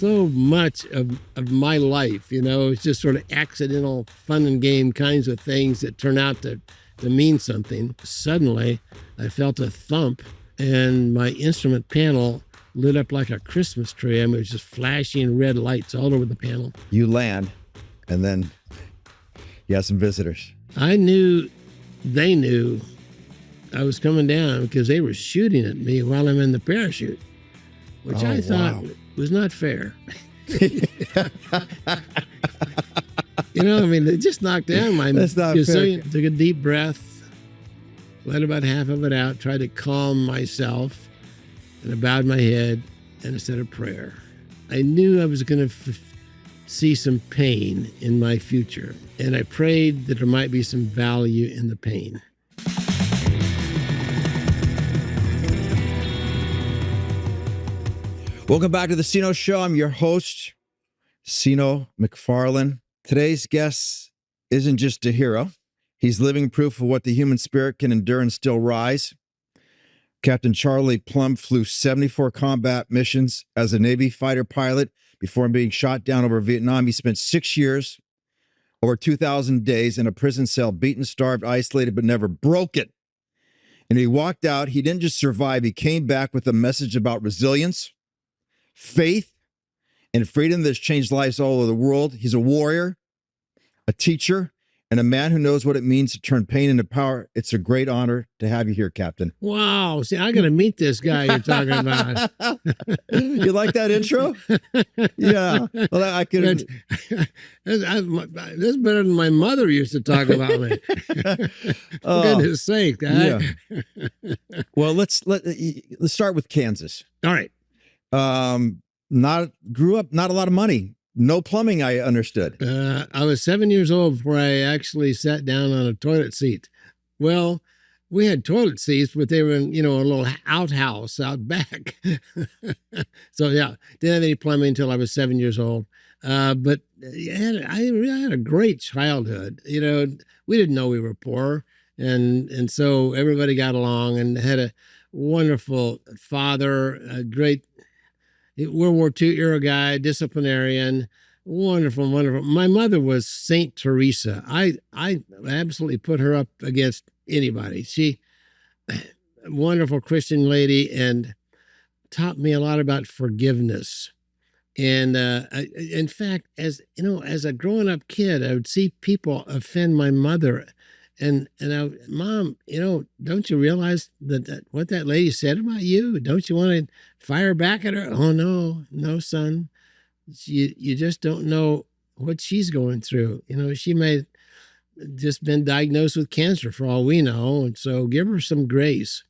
so much of my life, it's just sort of accidental fun and game kinds of things that turn out to mean something. Suddenly, I felt a thump and my instrument panel lit up like a Christmas tree. I mean, it was just flashing red lights all over the panel. You land, and then you have some visitors. I knew they knew I was coming down because they were shooting at me while I'm in the parachute, which I thought was not fair. They just knocked down my... That's not fair. So took a deep breath, let about half of it out, tried to calm myself, and I bowed my head and I said a prayer. I knew I was going to see some pain in my future, and I prayed that there might be some value in the pain. Welcome back to the Seano Show. I'm your host, Seano McFarland. Today's guest isn't just a hero. He's living proof of what the human spirit can endure and still rise. Captain Charlie Plumb flew 74 combat missions as a Navy fighter pilot before being shot down over Vietnam. He spent 6 years, over 2,000 days in a prison cell, beaten, starved, isolated, but never broken. And he walked out. He didn't just survive. He came back with a message about resilience, faith, and freedom that's changed lives all over the world. He's a warrior, a teacher, and a man who knows what it means to turn pain into power. It's a great honor to have you here, Captain. Wow. See, I got to meet this guy you're talking about. You like that intro? Yeah. Well, I could. That's better than my mother used to talk about me. For goodness sake. Yeah. Well, let's start with Kansas. All right. Grew up, not a lot of money. No plumbing, I understood. I was 7 years old before I actually sat down on a toilet seat. Well, we had toilet seats, but they were in, a little outhouse out back. So, yeah, didn't have any plumbing until I was 7 years old. But I really had a great childhood. We didn't know we were poor. And so everybody got along and had a wonderful father, a great World War II era guy, disciplinarian, wonderful, wonderful. My mother was Saint Teresa. I absolutely put her up against anybody. She, wonderful Christian lady, and taught me a lot about forgiveness. And in fact, as a growing up kid, I would see people offend my mother. And Mom, don't you realize that what that lady said about you? Don't you want to fire back at her? Oh, no, son. You just don't know what she's going through. She may have just been diagnosed with cancer for all we know. And so give her some grace.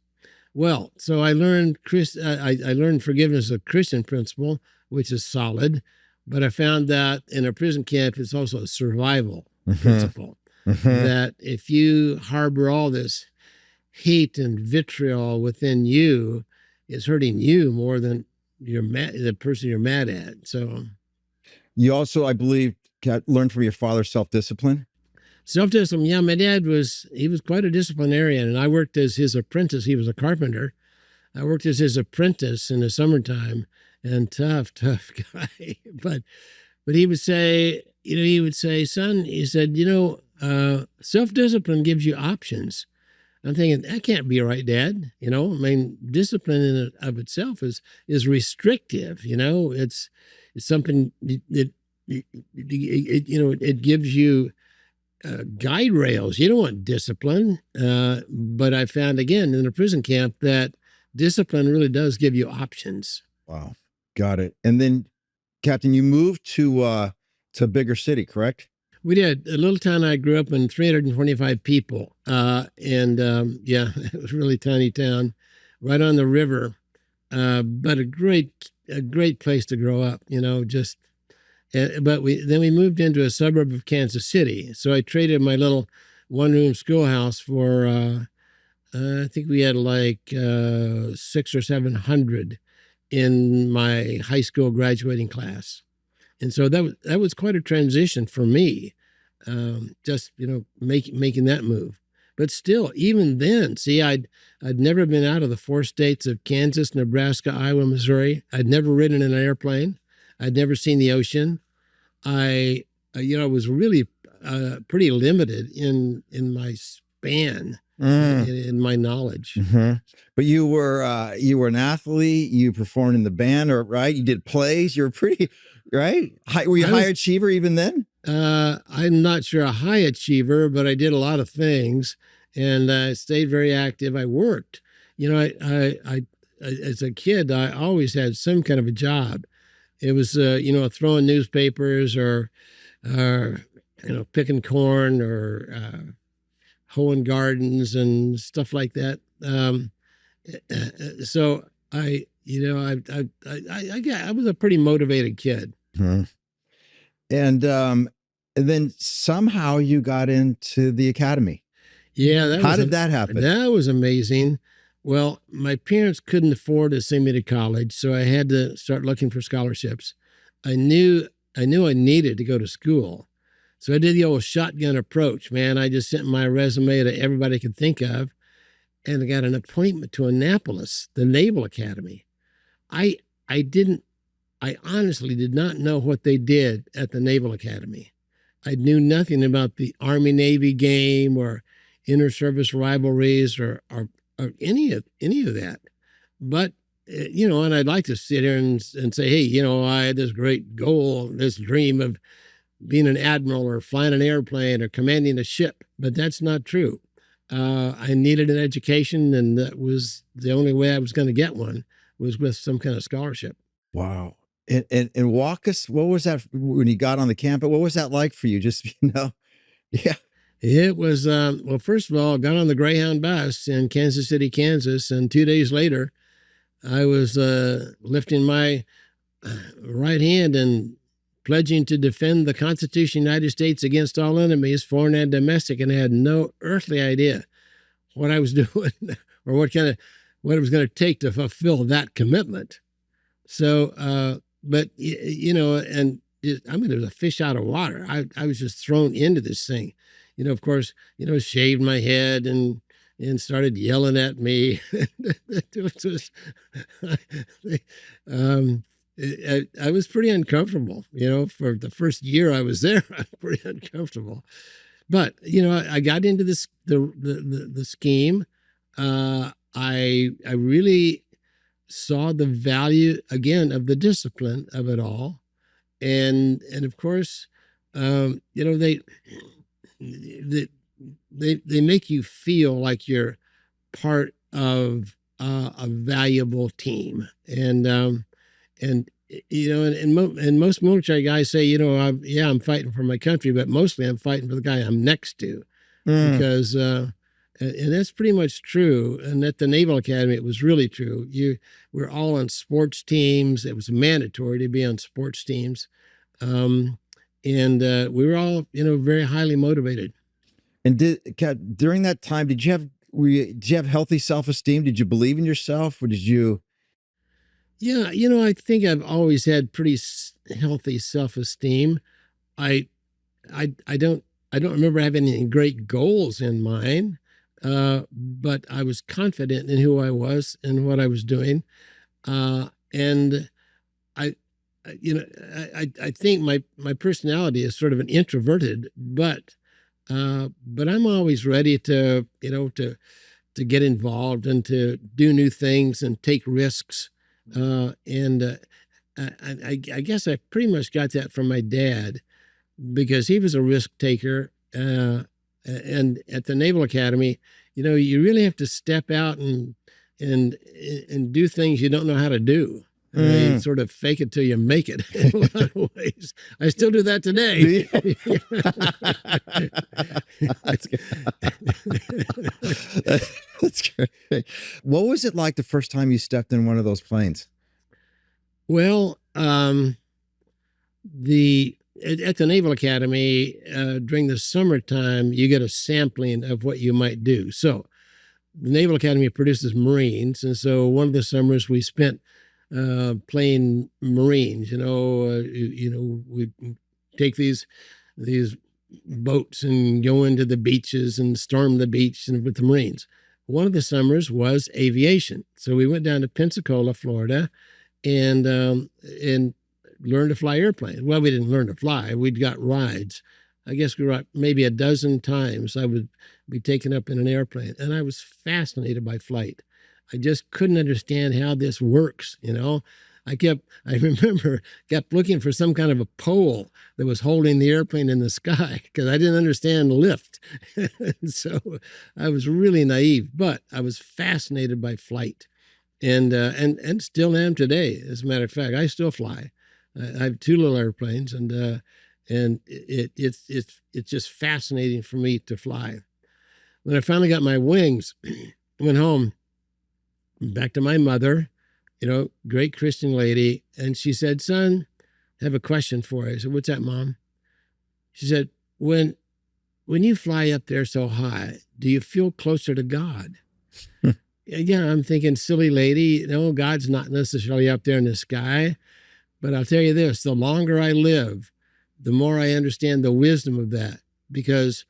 Well, so I learned I learned forgiveness, a Christian principle, which is solid. But I found that in a prison camp, it's also a survival principle. That if you harbor all this hate and vitriol within you, it's hurting you more than the person you're mad at. So, you also, I believe, learned from your father self-discipline. Self-discipline, yeah. My dad was quite a disciplinarian, and I worked as his apprentice. He was a carpenter. I worked as his apprentice in the summertime, and tough guy. But he would say, son, he said, self-discipline gives you options. I'm thinking, that can't be right, Dad. Discipline in and of itself is restrictive. It's something that it gives you guide rails. You don't want discipline. But I found, again, in a prison camp that discipline really does give you options. Wow. Got it. And then, Captain, you moved to a bigger city, correct? We did. A little town I grew up in, 325 people. It was a really tiny town right on the river. But a great place to grow up, but we moved into a suburb of Kansas City. So I traded my little one-room schoolhouse for, I think we had like 600 or 700 in my high school graduating class. And so that was quite a transition for me, making that move. But still, even then, see, I'd never been out of the 4 states of Kansas, Nebraska, Iowa, Missouri. I'd never ridden in an airplane. I'd never seen the ocean. I was really pretty limited in my span, in my knowledge. Mm-hmm. But you were an athlete. You performed in the band, or right? You did plays. You were pretty right. Were you a high achiever even then? I'm not sure a high achiever, but I did a lot of things, and I stayed very active. I worked. I as a kid, I always had some kind of a job. It was throwing newspapers or picking corn or hoeing gardens and stuff like that. So I was a pretty motivated kid. Hmm. And then somehow you got into the academy. Yeah, how did that happen? That was amazing. Well, my parents couldn't afford to send me to college, so I had to start looking for scholarships. I knew I needed to go to school. So I did the old shotgun approach, man. I just sent my resume to everybody I could think of, and I got an appointment to Annapolis, the Naval Academy. I honestly did not know what they did at the Naval Academy. I knew nothing about the Army-Navy game or inter-service rivalries or any of that. But and I'd like to sit here and say, hey, I had this great goal, this dream of being an admiral or flying an airplane or commanding a ship, but that's not true. I needed an education, and that was the only way I was going to get one, was with some kind of scholarship. Wow. And walk us, what was that when you got on the campus? What was that like for you? Just, yeah. It was, well, first of all, I got on the Greyhound bus in Kansas City, Kansas, and 2 days later, I was lifting my right hand and pledging to defend the Constitution of the United States against all enemies, foreign and domestic, and I had no earthly idea what I was doing or what it was going to take to fulfill that commitment. So, but and there was a fish out of water. I was just thrown into this thing, of course, shaved my head and started yelling at me. I was pretty uncomfortable, for the first year I was there. I was pretty uncomfortable, but I got into this the scheme. I really saw the value again of the discipline of it all, and of course, they make you feel like you're part of a valuable team, and most military guys say, I'm fighting for my country, but mostly I'm fighting for the guy I'm next to, because and that's pretty much true. And at the Naval Academy, it was really true. We're all on sports teams. It was mandatory to be on sports teams, and we were all very highly motivated. And during that time, did you have healthy self-esteem? Did you believe in yourself, or did you? Yeah, I think I've always had pretty healthy self-esteem. I don't remember having any great goals in mind, but I was confident in who I was and what I was doing, and I think my personality is sort of an introverted, but I'm always ready to get involved and to do new things and take risks. I guess I pretty much got that from my dad, because he was a risk taker. And at the Naval Academy, you really have to step out and do things you don't know how to do. You sort of fake it till you make it in a lot of ways. I still do that today. That's great. What was it like the first time you stepped in one of those planes? Well, at the Naval Academy, during the summertime, you get a sampling of what you might do. So the Naval Academy produces Marines. And so one of the summers we spent playing Marines. We take these boats and go into the beaches and storm the beach and with the Marines. One of the summers was aviation. So we went down to Pensacola, Florida, and learn to fly airplanes. Well, we didn't learn to fly. We'd got rides. I guess we were maybe a dozen times I would be taken up in an airplane, and I was fascinated by flight. I just couldn't understand how this works, you know. I remember, kept looking for some kind of a pole that was holding the airplane in the sky because I didn't understand lift. So I was really naive, but I was fascinated by flight, and still am today. As a matter of fact, I still fly. I have two little airplanes, and it's just fascinating for me to fly. When I finally got my wings, I went home, back to my mother, you know, great Christian lady, and she said, "Son, I have a question for you." I said, "What's that, Mom?" She said, when you fly up there so high, do you feel closer to God?" Yeah, I'm thinking, silly lady, no, God's not necessarily up there in the sky. But I'll tell you this, the longer I live, the more I understand the wisdom of that. Because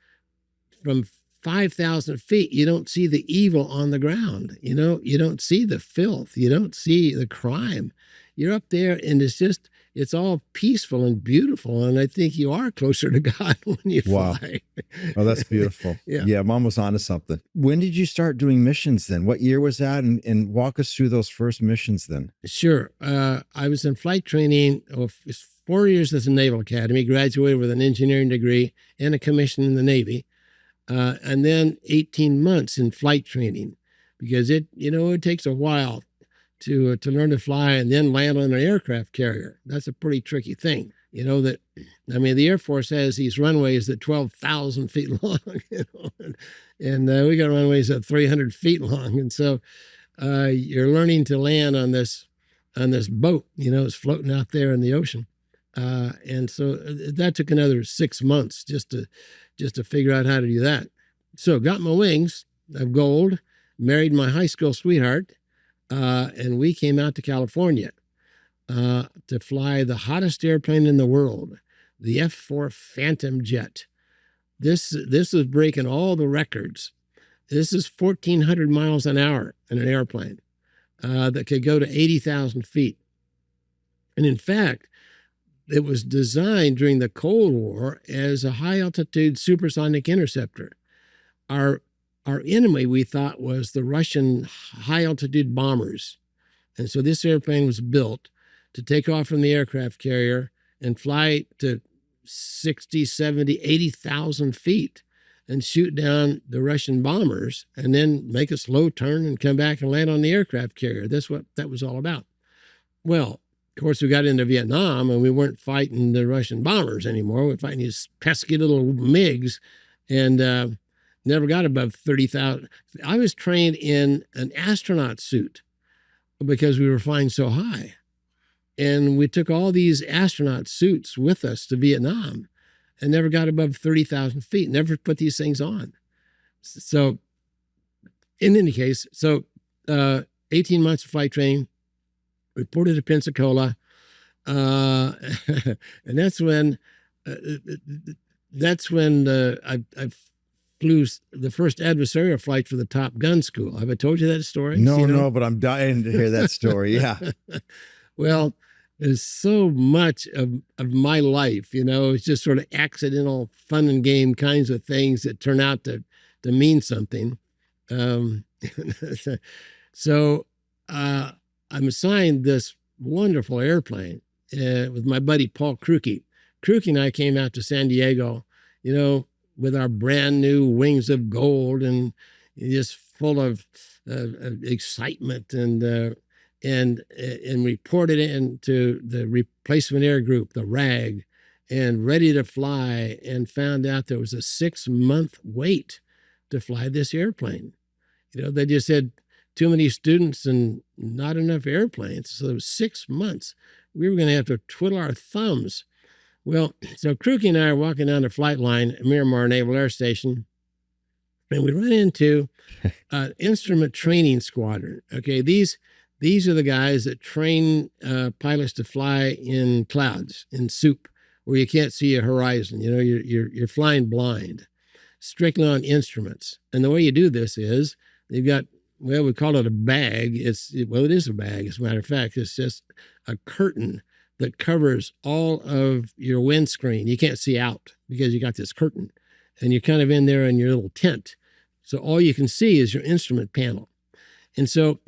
from 5,000 feet, you don't see the evil on the ground. You know, you don't see the filth. You don't see the crime. You're up there and it's all peaceful and beautiful. And I think you are closer to God when you fly. Oh, that's beautiful. Yeah, Mom was onto something. When did you start doing missions then? What year was that? And walk us through those first missions then. Sure. I was in flight training 4 years at the Naval Academy, graduated with an engineering degree and a commission in the Navy. And then 18 months in flight training, because it takes a while to learn to fly and then land on an aircraft carrier. That's a pretty tricky thing. You know, the Air Force has these runways that 12,000 feet long, you know, and we got runways at 300 feet long. And so you're learning to land on this boat, you know, it's floating out there in the ocean. And so that took another 6 months just to figure out how to do that. So got my wings of gold, married my high school sweetheart, and we came out to California to fly the hottest airplane in the world, the F-4 Phantom jet. This was breaking all the records. This is 1,400 miles an hour in an airplane that could go to 80,000 feet. And in fact, it was designed during the Cold War as a high-altitude supersonic interceptor. Our enemy, we thought, was the Russian high-altitude bombers. And so this airplane was built to take off from the aircraft carrier and fly to 60, 70, 80,000 feet and shoot down the Russian bombers and then make a slow turn and come back and land on the aircraft carrier. That's what that was all about. Well, of course, we got into Vietnam and we weren't fighting the Russian bombers anymore. We were fighting these pesky little MiGs and never got above 30,000. I was trained in an astronaut suit because we were flying so high. And we took all these astronaut suits with us to Vietnam and never got above 30,000 feet, never put these things on. So in any case, 18 months of flight training, reported to Pensacola. And that's when I flew the first adversarial flight for the Top Gun school. Have I told you that story? No, but I'm dying to hear that story. Yeah. Well, there's so much of my life, you know, it's just sort of accidental fun and game kinds of things that turn out to mean something. So I'm assigned this wonderful airplane with my buddy Paul Krukey. Krukey and I came out to San Diego, you know, with our brand new wings of gold and just full of excitement and reported into the replacement air group, the RAG, and ready to fly, and found out there was a 6-month wait to fly this airplane. You know, they just had too many students and not enough airplanes. So it was 6 months. We were going to have to twiddle our thumbs. Well, so Krukey and I are walking down the flight line at Miramar Naval Air Station, and we run into an instrument training squadron. Okay, these are the guys that train pilots to fly in clouds, in soup, where you can't see a horizon. You know, you're flying blind, strictly on instruments. And the way you do this is they've got, well, we call it a bag. It is a bag, as a matter of fact. It's just a curtain that covers all of your windscreen. You can't see out because you got this curtain, and you're kind of in there in your little tent. So all you can see is your instrument panel. And so,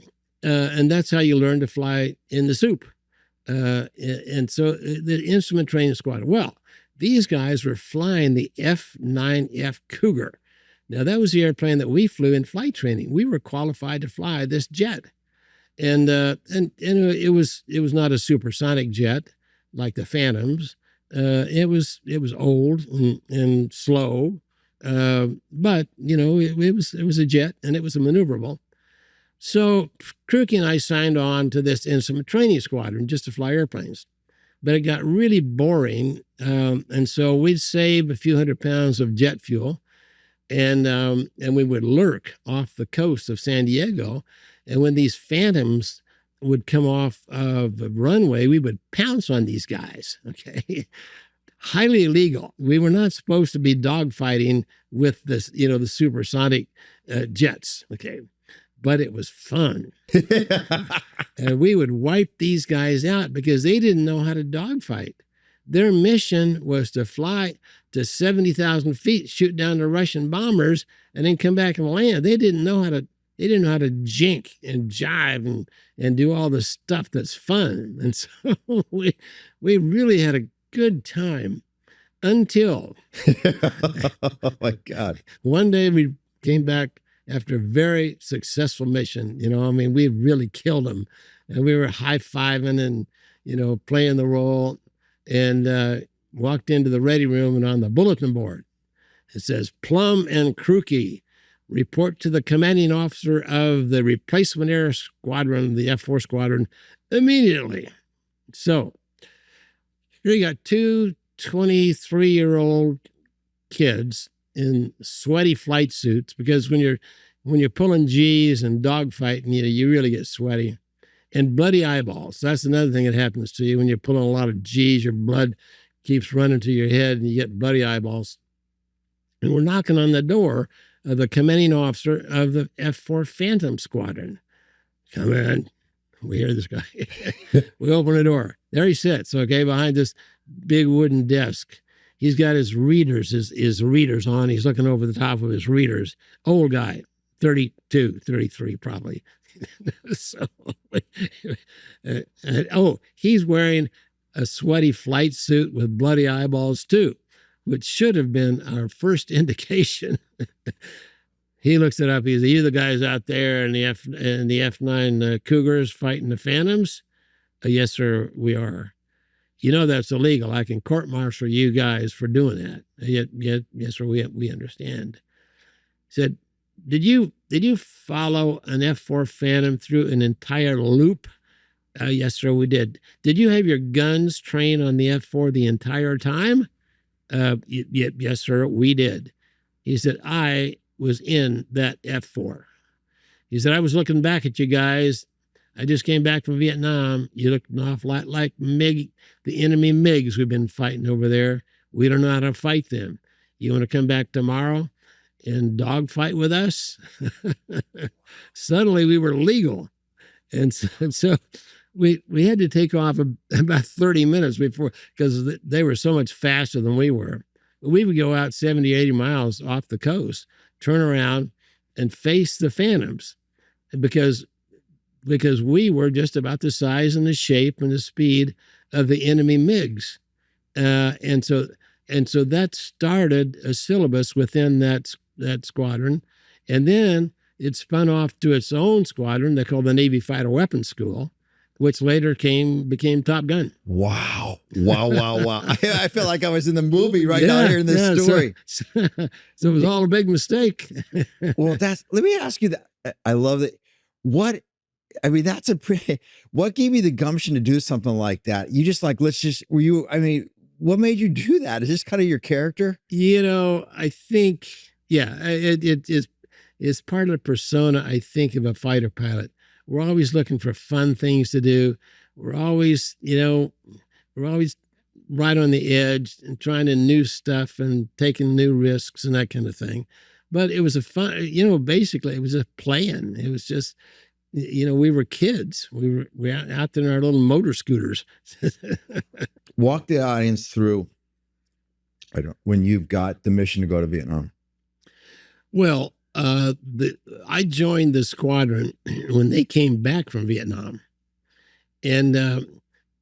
and that's how you learn to fly in the soup. And so the instrument training squadron, well, these guys were flying the F-9F Cougar. Now, that was the airplane that we flew in flight training. We were qualified to fly this jet. And it was not a supersonic jet like the Phantoms. It was old and slow, but it was a jet, and it was a maneuverable. So Krukey and I signed on to this instrument training squadron just to fly airplanes, but it got really boring, and so we'd save a few $100 of jet fuel, and we would lurk off the coast of San Diego. And when these Phantoms would come off of the runway, we would pounce on these guys, okay? Highly illegal. We were not supposed to be dogfighting with this, the supersonic jets, okay? But it was fun. And we would wipe these guys out because they didn't know how to dogfight. Their mission was to fly to 70,000 feet, shoot down the Russian bombers, and then come back and land. They didn't know how to jink and jive and do all the stuff that's fun. And so we really had a good time until oh my God. One day we came back after a very successful mission. We really killed them, and we were high-fiving and, playing the role, and walked into the ready room, and on the bulletin board, it says, Plumb and Krukey report to the commanding officer of the replacement air squadron, the F-4 squadron, immediately. So here you got two 23-year-old kids in sweaty flight suits, because when you're pulling G's and dogfighting, you really get sweaty, and bloody eyeballs. That's another thing that happens to you when you're pulling a lot of G's. Your blood keeps running to your head, and you get bloody eyeballs. And we're knocking on the door of the commanding officer of the F-4 Phantom Squadron. Come in. We hear this guy. We open the door. There he sits, okay, behind this big wooden desk. He's got his readers, his readers on. He's looking over the top of his readers. Old guy, 32, 33 probably. So, he's wearing a sweaty flight suit with bloody eyeballs too, which should have been our first indication. He looks it up. He's, are you the guys out there in the F-9 Cougars fighting the Phantoms? Yes, sir, we are. That's illegal. I can court-martial you guys for doing that. Yes, sir, we understand. He said, did you follow an F-4 Phantom through an entire loop? Yes, sir, we did. Did you have your guns trained on the F-4 the entire time? Yes, sir, we did. He said, I was in that F-4. He said, I was looking back at you guys. I just came back from Vietnam. You looked an awful lot like the enemy MiGs we've been fighting over there. We don't know how to fight them. You want to come back tomorrow and dogfight with us? Suddenly we were legal. And so we had to take off about 30 minutes before, because they were so much faster than we were. We would go out 70, 80 miles off the coast, turn around and face the Phantoms, because we were just about the size and the shape and the speed of the enemy MiGs. And so that started a syllabus within that squadron. And then it spun off to its own squadron they called the Navy Fighter Weapons School, which later became Top Gun. Wow. I felt like I was in the movie right now hearing this story. So it was all a big mistake. Well, let me ask you that. I love that. What gave you the gumption to do something like that? You just what made you do that? Is this kind of your character? I think, it's part of the persona, I think, of a fighter pilot. We're always looking for fun things to do. We're always right on the edge and trying to new stuff and taking new risks and that kind of thing. But it was basically it was a plan. It was just, we were kids. We were out there in our little motor scooters. Walk the audience through when you've got the mission to go to Vietnam. Well, I joined the squadron when they came back from Vietnam, and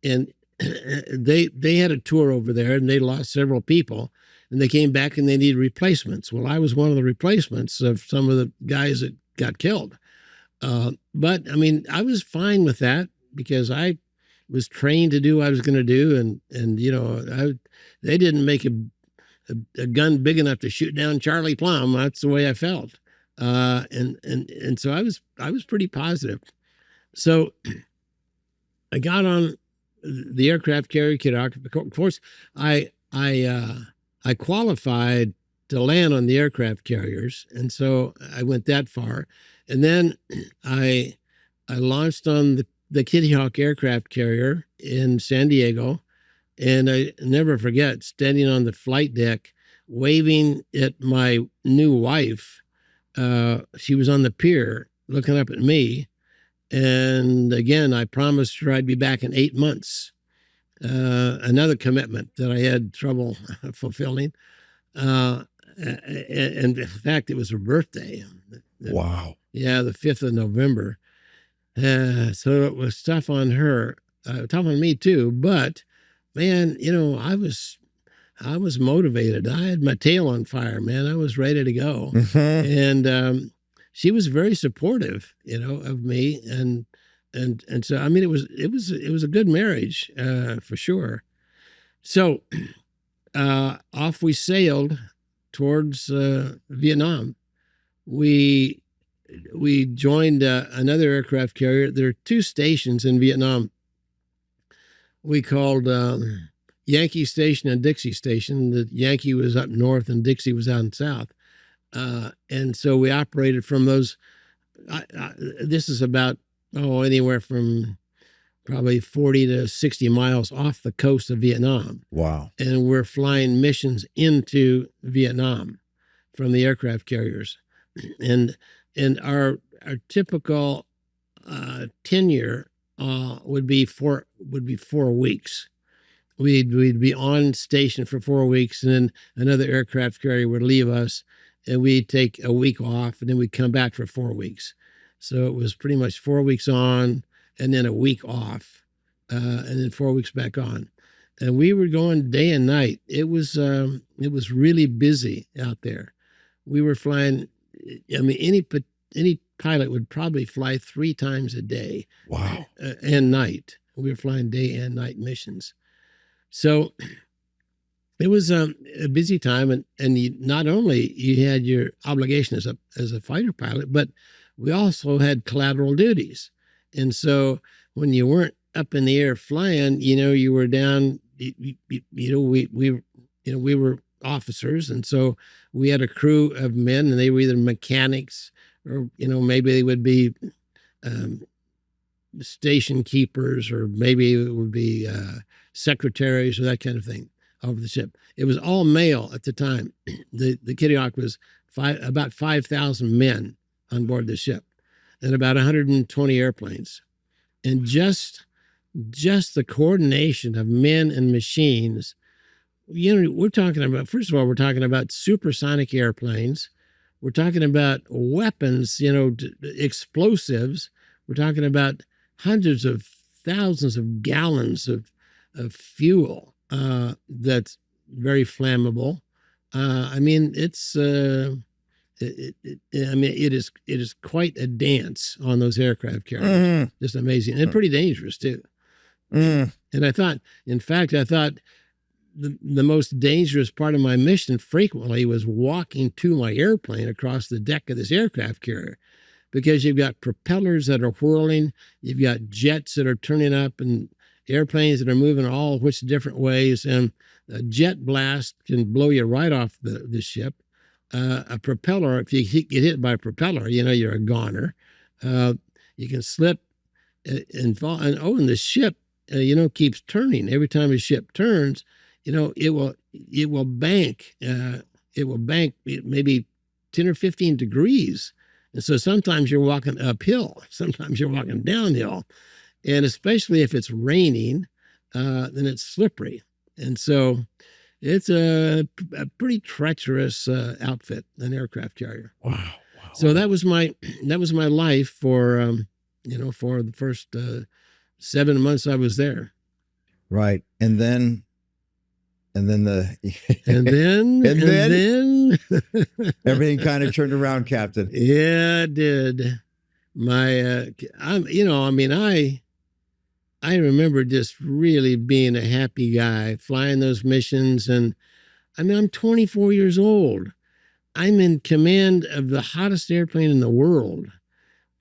they had a tour over there, and they lost several people, and they came back and they needed replacements. Well, I was one of the replacements of some of the guys that got killed. But I mean, I was fine with that because I was trained to do what I was going to do, and they didn't make a gun big enough to shoot down Charlie Plumb. That's the way I felt, and so I was pretty positive. So I got on the aircraft carrier kit. Of course, I qualified to land on the aircraft carriers, and so I went that far. And then I launched on the Kitty Hawk aircraft carrier in San Diego, and I never forget standing on the flight deck, waving at my new wife. She was on the pier looking up at me, and again I promised her I'd be back in 8 months. Another commitment that I had trouble fulfilling. And in fact, it was her birthday. Wow. Yeah, the 5th of November. So it was tough on her, tough on me too. But man, I was motivated. I had my tail on fire, man. I was ready to go. Mm-hmm. And she was very supportive, of me. And so, I mean, it was a good marriage, for sure. So off we sailed towards Vietnam. We joined another aircraft carrier. There are 2 stations in Vietnam. We called Yankee Station and Dixie Station. The Yankee was up north and Dixie was out south. And so we operated from those. This is about, anywhere from probably 40 to 60 miles off the coast of Vietnam. Wow. And we're flying missions into Vietnam from the aircraft carriers. And our typical tenure would be 4 weeks. We'd be on station for 4 weeks, and then another aircraft carrier would leave us, and we'd take a week off, and then we'd come back for 4 weeks. So it was pretty much 4 weeks on, and then a week off, and then 4 weeks back on. And we were going day and night. It was really busy out there. We were flying. I mean, any pilot would probably fly 3 times a day. Wow. And night. We were flying day and night missions. So it was a busy time, and not only you had your obligation as a fighter pilot, but we also had collateral duties. And so when you weren't up in the air flying, you were down. We were officers, and so we had a crew of men, and they were either mechanics or maybe they would be station keepers, or maybe it would be secretaries or that kind of thing over the ship. It was all male at the time. The Kitty Hawk was about 5,000 men on board the ship, and about 120 airplanes, and just the coordination of men and machines. We're talking about, first of all, we're talking about supersonic airplanes. We're talking about weapons, explosives. We're talking about hundreds of thousands of gallons of fuel that's very flammable. I mean, it is quite a dance on those aircraft carriers. Mm. Just amazing, and pretty dangerous too. Mm. And I thought the most dangerous part of my mission frequently was walking to my airplane across the deck of this aircraft carrier, because you've got propellers that are whirling, you've got jets that are turning up, and airplanes that are moving all which different ways, and a jet blast can blow you right off the ship. A propeller, if you get hit by a propeller, you're a goner. You can slip and fall. And the ship, keeps turning. Every time a ship turns, it will bank. It will bank maybe 10 or 15 degrees. And so sometimes you're walking uphill, sometimes you're walking downhill. And especially if it's raining, then it's slippery. And so it's a pretty treacherous outfit, an aircraft carrier. Wow. So that was my life for for the first 7 months I was there. Right. And then and then everything kind of turned around, Captain. Yeah, it did. I remember just really being a happy guy flying those missions. And I'm 24 years old. I'm in command of the hottest airplane in the world.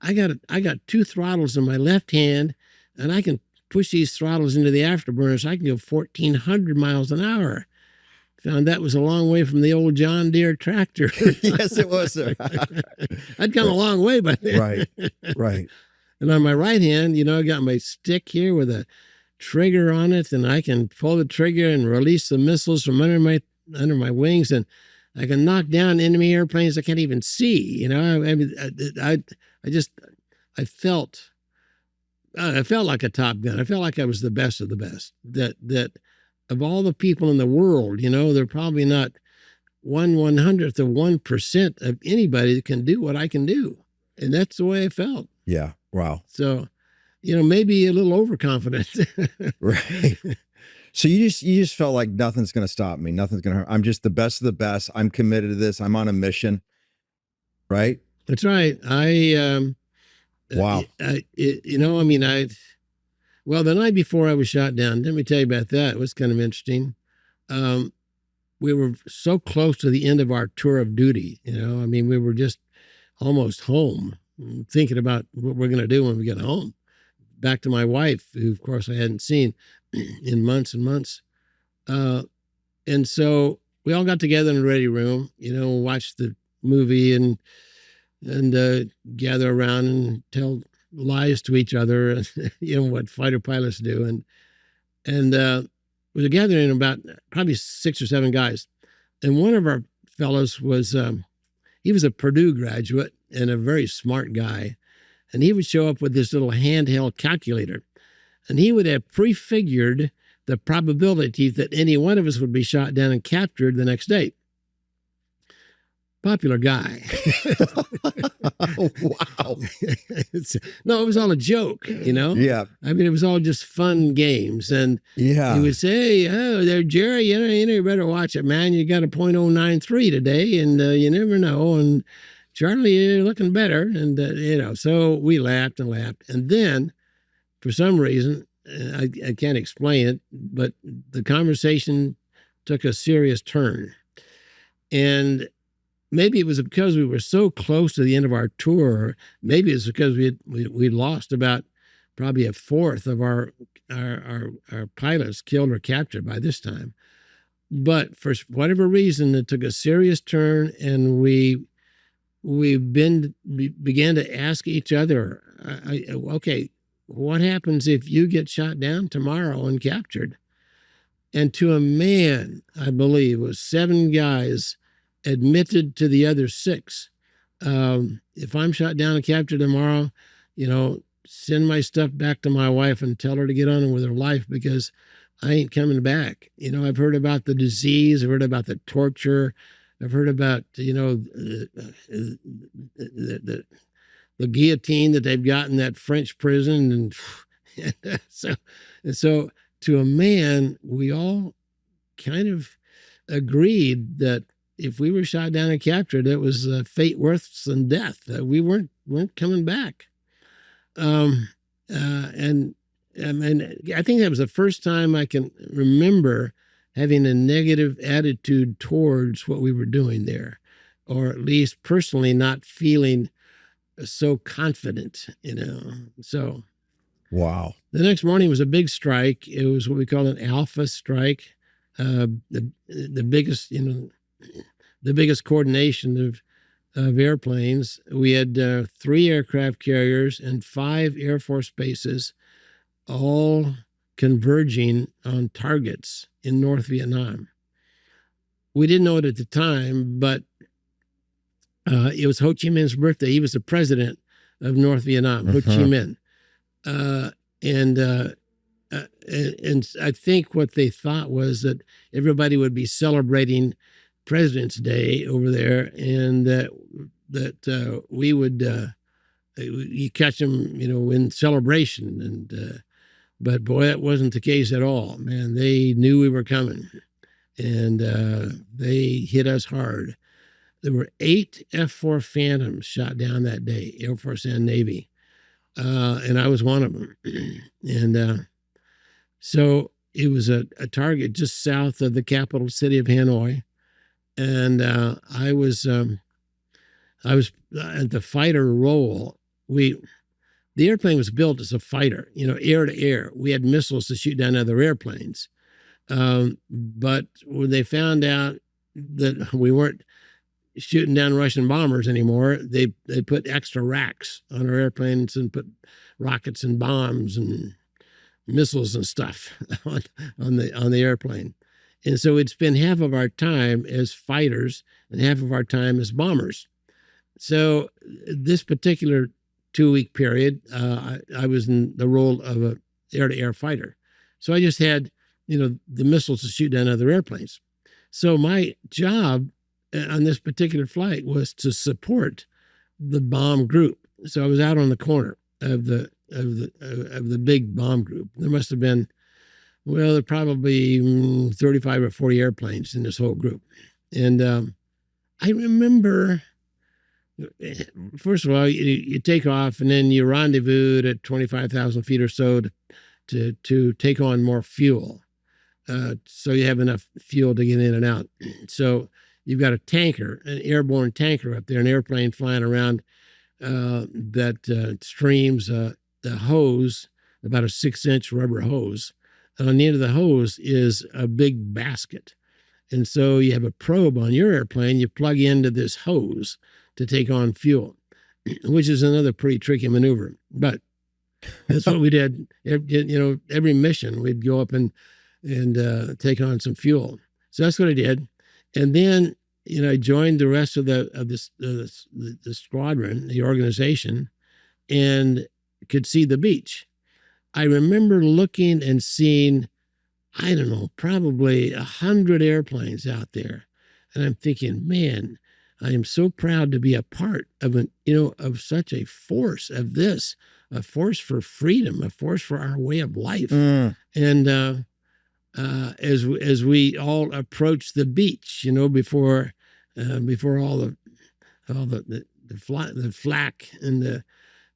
I got 2 throttles in my left hand, and I can push these throttles into the afterburner so I can go 1,400 miles an hour. Found that was a long way from the old John Deere tractor. Yes, it was, sir. I'd come a long way by then. Right. And on my right hand, I got my stick here with a trigger on it, and I can pull the trigger and release the missiles from under my wings, and I can knock down enemy airplanes I can't even see. I felt like a Top Gun. I felt like I was the best of the best. That of all the people in the world, they're probably not 1/100th of 1% of anybody that can do what I can do, and that's the way I felt. Yeah. Wow. So, maybe a little overconfident. Right. So you just felt like nothing's going to stop me. Nothing's going to hurt. I'm just the best of the best. I'm committed to this. I'm on a mission. Right. That's right. Wow. Well, the night before I was shot down, let me tell you about that. It was kind of interesting. We were so close to the end of our tour of duty. We were just almost home, thinking about what we're going to do when we get home. Back to my wife, who, of course, I hadn't seen in months and months. And so we all got together in the ready room, watched the movie and gather around and tell lies to each other, what fighter pilots do. And we were gathering about probably 6 or 7 guys. And one of our fellows was, he was a Purdue graduate and a very smart guy. And he would show up with this little handheld calculator. And he would have prefigured the probability that any one of us would be shot down and captured the next day. Popular guy. Wow. No, it was all a joke, Yeah. It was all just fun games. And yeah, he would say, "Oh, there, Jerry, you better watch it, man. You got a .093 today, and you never know. And Charlie, you're looking better." And, so we laughed and laughed. And then, for some reason, I can't explain it, but the conversation took a serious turn. And maybe it was because we were so close to the end of our tour. Maybe it's because we lost about probably a fourth of our pilots killed or captured by this time. But for whatever reason, it took a serious turn, and we began to ask each other, okay, what happens if you get shot down tomorrow and captured? And to a man, I believe, it was 7 guys admitted to the other 6. If I'm shot down and captured tomorrow, send my stuff back to my wife and tell her to get on with her life, because I ain't coming back. I've heard about the disease. I've heard about the torture. I've heard about, the guillotine that they've got in that French prison. And so to a man, we all kind of agreed that if we were shot down and captured, it was fate worse than death. We weren't coming back. And I think that was the first time I can remember having a negative attitude towards what we were doing there, or at least personally not feeling so confident, So, wow. The next morning was a big strike. It was what we call an alpha strike. The biggest, the biggest coordination of airplanes. We had 3 aircraft carriers and 5 Air Force bases, all converging on targets in North Vietnam. We didn't know it at the time, but It was Ho Chi Minh's birthday. He was the president of North Vietnam, Ho Chi Minh. And I think what they thought was that everybody would be celebrating President's Day over there, and that we would you catch them, in celebration. And but boy, that wasn't the case at all. Man, they knew we were coming, and they hit us hard. There were 8 F-4 Phantoms shot down that day, Air Force and Navy, and I was one of them. And so it was a target just south of the capital city of Hanoi, and I was at the fighter role. The airplane was built as a fighter, air to air. We had missiles to shoot down other airplanes, but when they found out that we weren't shooting down Russian bombers anymore, they put extra racks on our airplanes and put rockets and bombs and missiles and stuff on the airplane. And so we'd spend half of our time as fighters and half of our time as bombers. So this particular 2-week period, I was in the role of a air-to-air fighter. So I just had, the missiles to shoot down other airplanes. So my job on this particular flight was to support the bomb group. So I was out on the corner of the big bomb group. There must have been, there probably 35 or 40 airplanes in this whole group. And I remember, first of all, you take off and then you rendezvous at 25,000 feet or so to take on more fuel. So you have enough fuel to get in and out. So you've got a tanker, an airborne tanker up there, an airplane flying around that streams the hose, about a 6-inch rubber hose. And on the end of the hose is a big basket. And so you have a probe on your airplane, you plug into this hose to take on fuel, which is another pretty tricky maneuver. But that's what we did. Every mission, we'd go up and take on some fuel. So that's what I did. And then, I joined the rest of the squadron, the organization, and could see the beach. I remember looking and seeing, I don't know, probably 100 airplanes out there. And I'm thinking, man, I am so proud to be a part of of such a force of this, a force for freedom, a force for our way of life. And as we all approach the beach, before all the flak and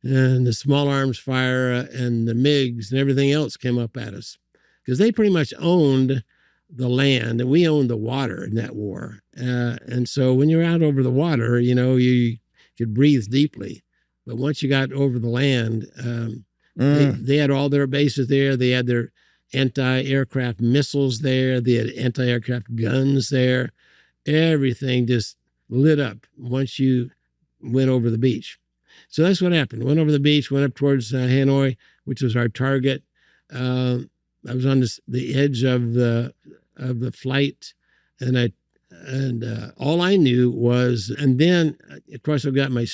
the small arms fire and the MiGs and everything else came up at us, because they pretty much owned the land and we owned the water in that war. And so when you're out over the water, you could breathe deeply. But once you got over the land, they had all their bases there. They had their anti-aircraft missiles there. They had anti-aircraft guns there. Everything just lit up once you went over the beach. So that's what happened. Went over the beach, went up towards Hanoi, which was our target. I was on the edge of the flight, and all I knew was, and then of course I've got my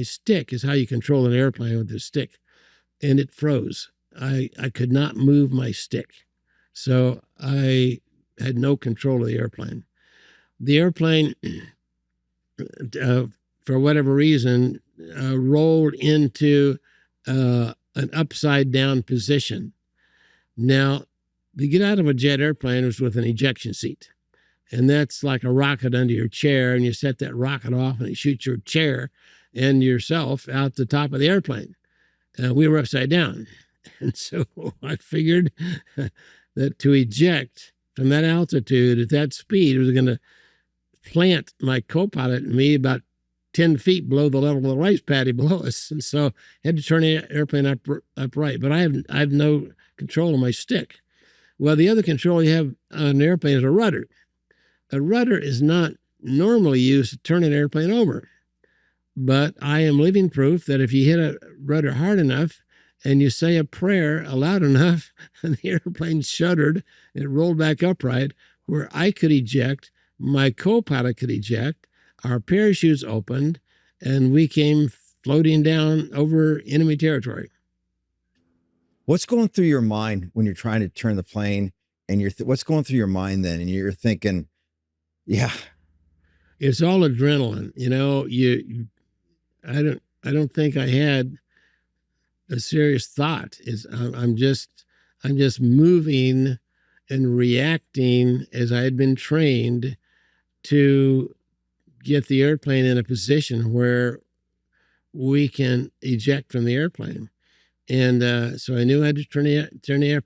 stick is how you control an airplane with this stick, and it froze. I could not move my stick, so I had no control of the airplane. The airplane, for whatever reason, rolled into an upside down position. Now, to get out of a jet airplane was with an ejection seat. And that's like a rocket under your chair, and you set that rocket off and it shoots your chair and yourself out the top of the airplane. We were upside down. And so I figured that to eject from that altitude at that speed, it was going to plant my co-pilot and me about 10 feet below the level of the rice paddy below us. And so I had to turn the airplane upright. But I have no control of my stick. Well, the other control you have on an airplane is a rudder. A rudder is not normally used to turn an airplane over. But I am living proof that if you hit a rudder hard enough and you say a prayer loud enough, and the airplane shuddered and it rolled back upright, where I could eject, my co-pilot could eject, our parachutes opened, and we came floating down over enemy territory. What's going through your mind when you're trying to turn the plane, and what's going through your mind then? And you're thinking, yeah, it's all adrenaline. I don't think I had a serious thought. I'm just moving and reacting as I had been trained to get the airplane in a position where we can eject from the airplane. And so I knew I had to turn the air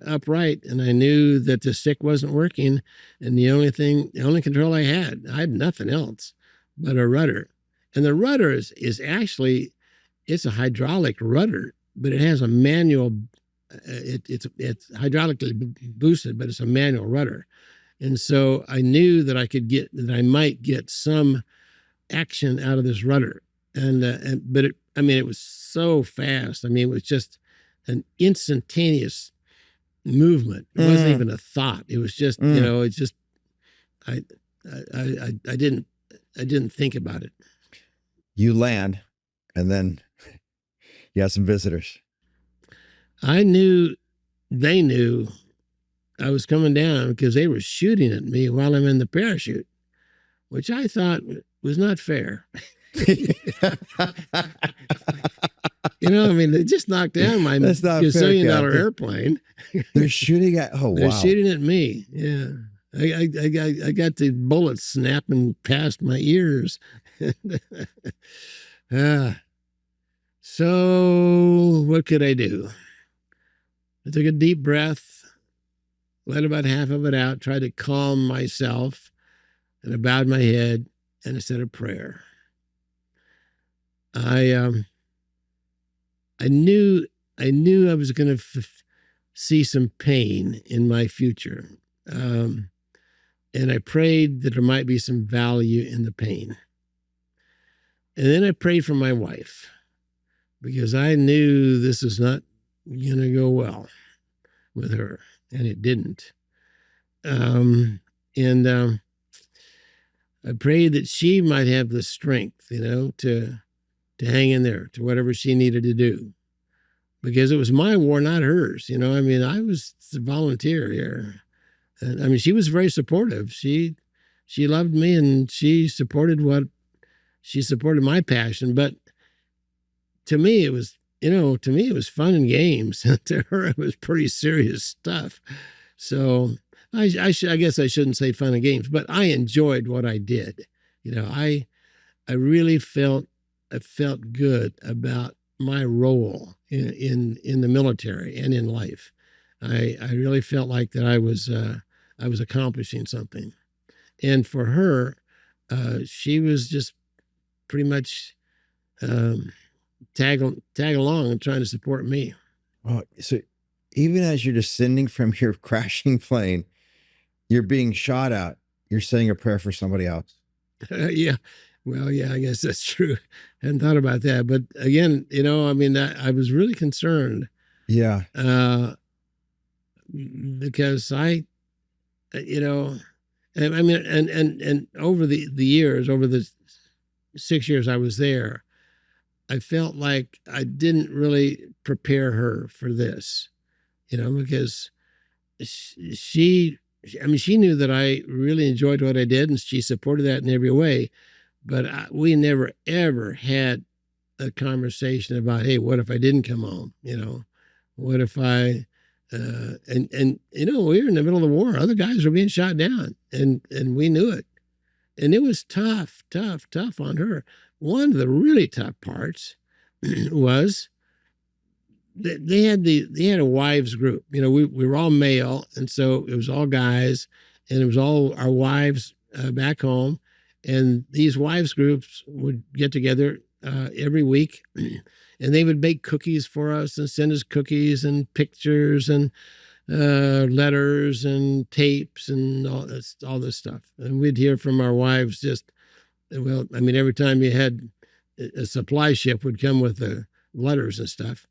upright, and I knew that the stick wasn't working, and the only control I had nothing else but a rudder. And the rudder is actually, it's a hydraulic rudder, but it has a manual. It's hydraulically boosted, but it's a manual rudder. And so I knew that I might get some action out of this rudder. But it was so fast. It was just an instantaneous movement. It wasn't even a thought. It was just, it's just, I didn't think about it. You land, and then you have some visitors. They knew I was coming down because they were shooting at me while I'm in the parachute, which I thought was not fair. They just knocked down my gazillion-dollar airplane. They're shooting at, They're shooting at me. Yeah. I got the bullets snapping past my ears. So what could I do? I took a deep breath, let about half of it out, tried to calm myself, and I bowed my head and I said a prayer. I knew I was going to see some pain in my future. And I prayed that there might be some value in the pain. And then I prayed for my wife, because I knew this was not going to go well with her, and it didn't. I prayed that she might have the strength, to hang in there, to whatever she needed to do, because it was my war, not hers. I was a volunteer here. And she was very supportive. She loved me, and she supported my passion. But to me, it was fun and games. To her, it was pretty serious stuff. So I guess I shouldn't say fun and games, but I enjoyed what I did. I really felt good about my role in the military and in life. I really felt like that I was accomplishing something. And for her, she was just pretty much tag along and trying to support me. Oh, so even as you're descending from your crashing plane, you're being shot at, you're saying a prayer for somebody else. Yeah. Well, yeah, I guess that's true. I hadn't thought about that. But again, I was really concerned. Yeah. Because and over the years, over the 6 years I was there, I felt like I didn't really prepare her for this, because she knew that I really enjoyed what I did, and she supported that in every way. But we never, ever had a conversation about, hey, what if I didn't come home? What if I, we were in the middle of the war. Other guys were being shot down, and we knew it. And it was tough on her. One of the really tough parts was that they had a wives group. We were all male, and so it was all guys, and it was all our wives back home. And these wives groups would get together every week, and they would bake cookies for us and send us cookies and pictures and letters and tapes and all this stuff. And we'd hear from our wives every time you had a supply ship would come with the letters and stuff.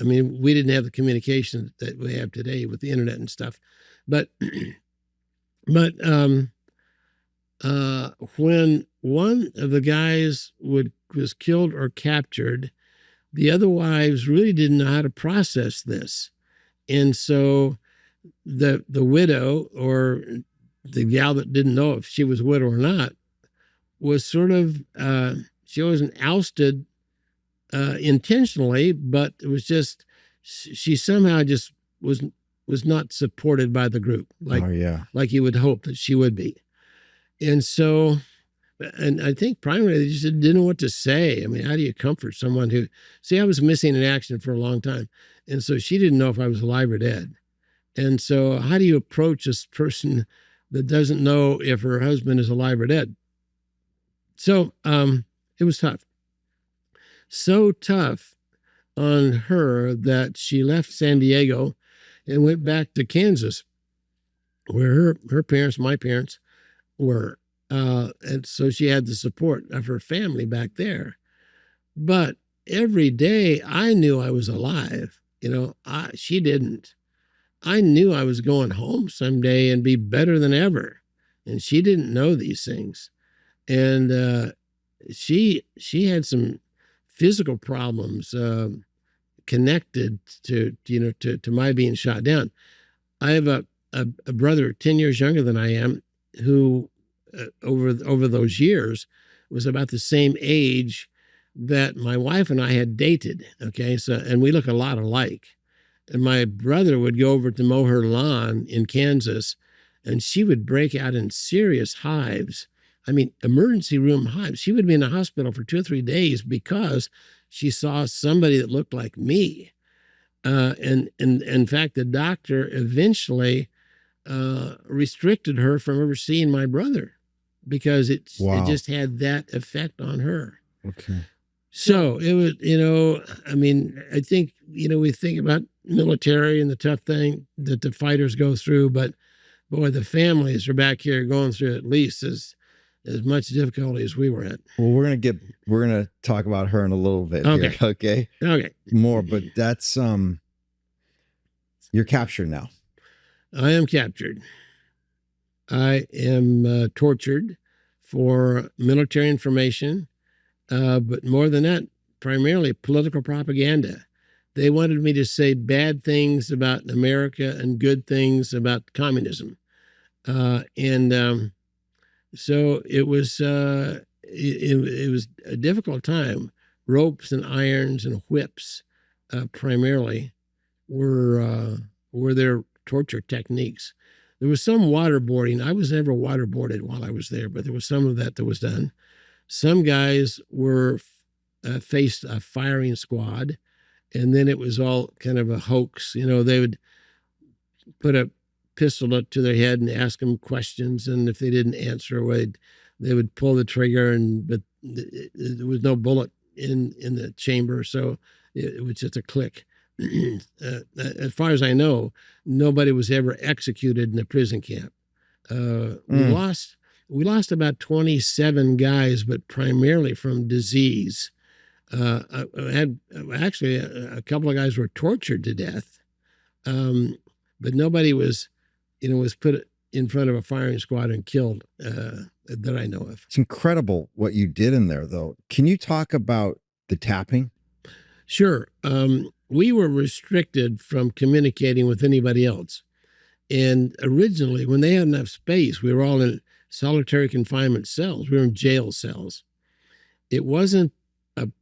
We didn't have the communication that we have today with the internet and stuff, but when one of the guys was killed or captured, the other wives really didn't know how to process this. And so the widow, or the gal that didn't know if she was a widow or not, was sort of, she wasn't ousted intentionally, but it was just, she somehow just was not supported by the group like you would hope that she would be. And so, and I think primarily they just didn't know what to say. I mean, how do you comfort someone who, see, I was missing in action for a long time. And so she didn't know if I was alive or dead. And so how do you approach this person that doesn't know if her husband is alive or dead? So it was tough. So tough on her that she left San Diego and went back to Kansas, where her parents, my parents, were. And so she had the support of her family back there. But every day I knew I was alive. She didn't. I knew I was going home someday and be better than ever. And she didn't know these things. And she had some physical problems connected to my being shot down. I have a brother 10 years younger than I am, who over those years was about the same age that my wife and I had dated. Okay, so, and we look a lot alike. And my brother would go over to mow her lawn in Kansas, and she would break out in serious hives. I mean, emergency room hives. She would be in the hospital for 2 or 3 days because she saw somebody that looked like me. And in fact, the doctor eventually restricted her from ever seeing my brother because it just had that effect on her. Okay. So it was, I mean, I think, we think about military and the tough thing that the fighters go through, but boy, the families are back here going through at least as much difficulty as we were at. Well, we're gonna talk about her in a little bit. Okay. Here, okay. More, but that's you're captured now. I am captured. I am tortured for military information, but more than that, primarily political propaganda. They wanted me to say bad things about America and good things about communism. So it was it was a difficult time. Ropes and irons and whips primarily were their torture techniques. There was some waterboarding. I was never waterboarded while I was there, but there was some of that was done. Some guys were faced a firing squad, and then it was all kind of a hoax. They would put a pistol up to their head and ask them questions, and if they didn't answer, they would pull the trigger, but there was no bullet in the chamber, so it was just a click. As far as I know, nobody was ever executed in a prison camp. We lost about 27 guys, but primarily from disease. I had actually a couple of guys were tortured to death, but nobody was put in front of a firing squad and killed that I know of. It's incredible what you did in there, though. Can you talk about the tapping? Sure. We were restricted from communicating with anybody else. And originally, when they had enough space, we were all in solitary confinement cells. We were in jail cells. It wasn't the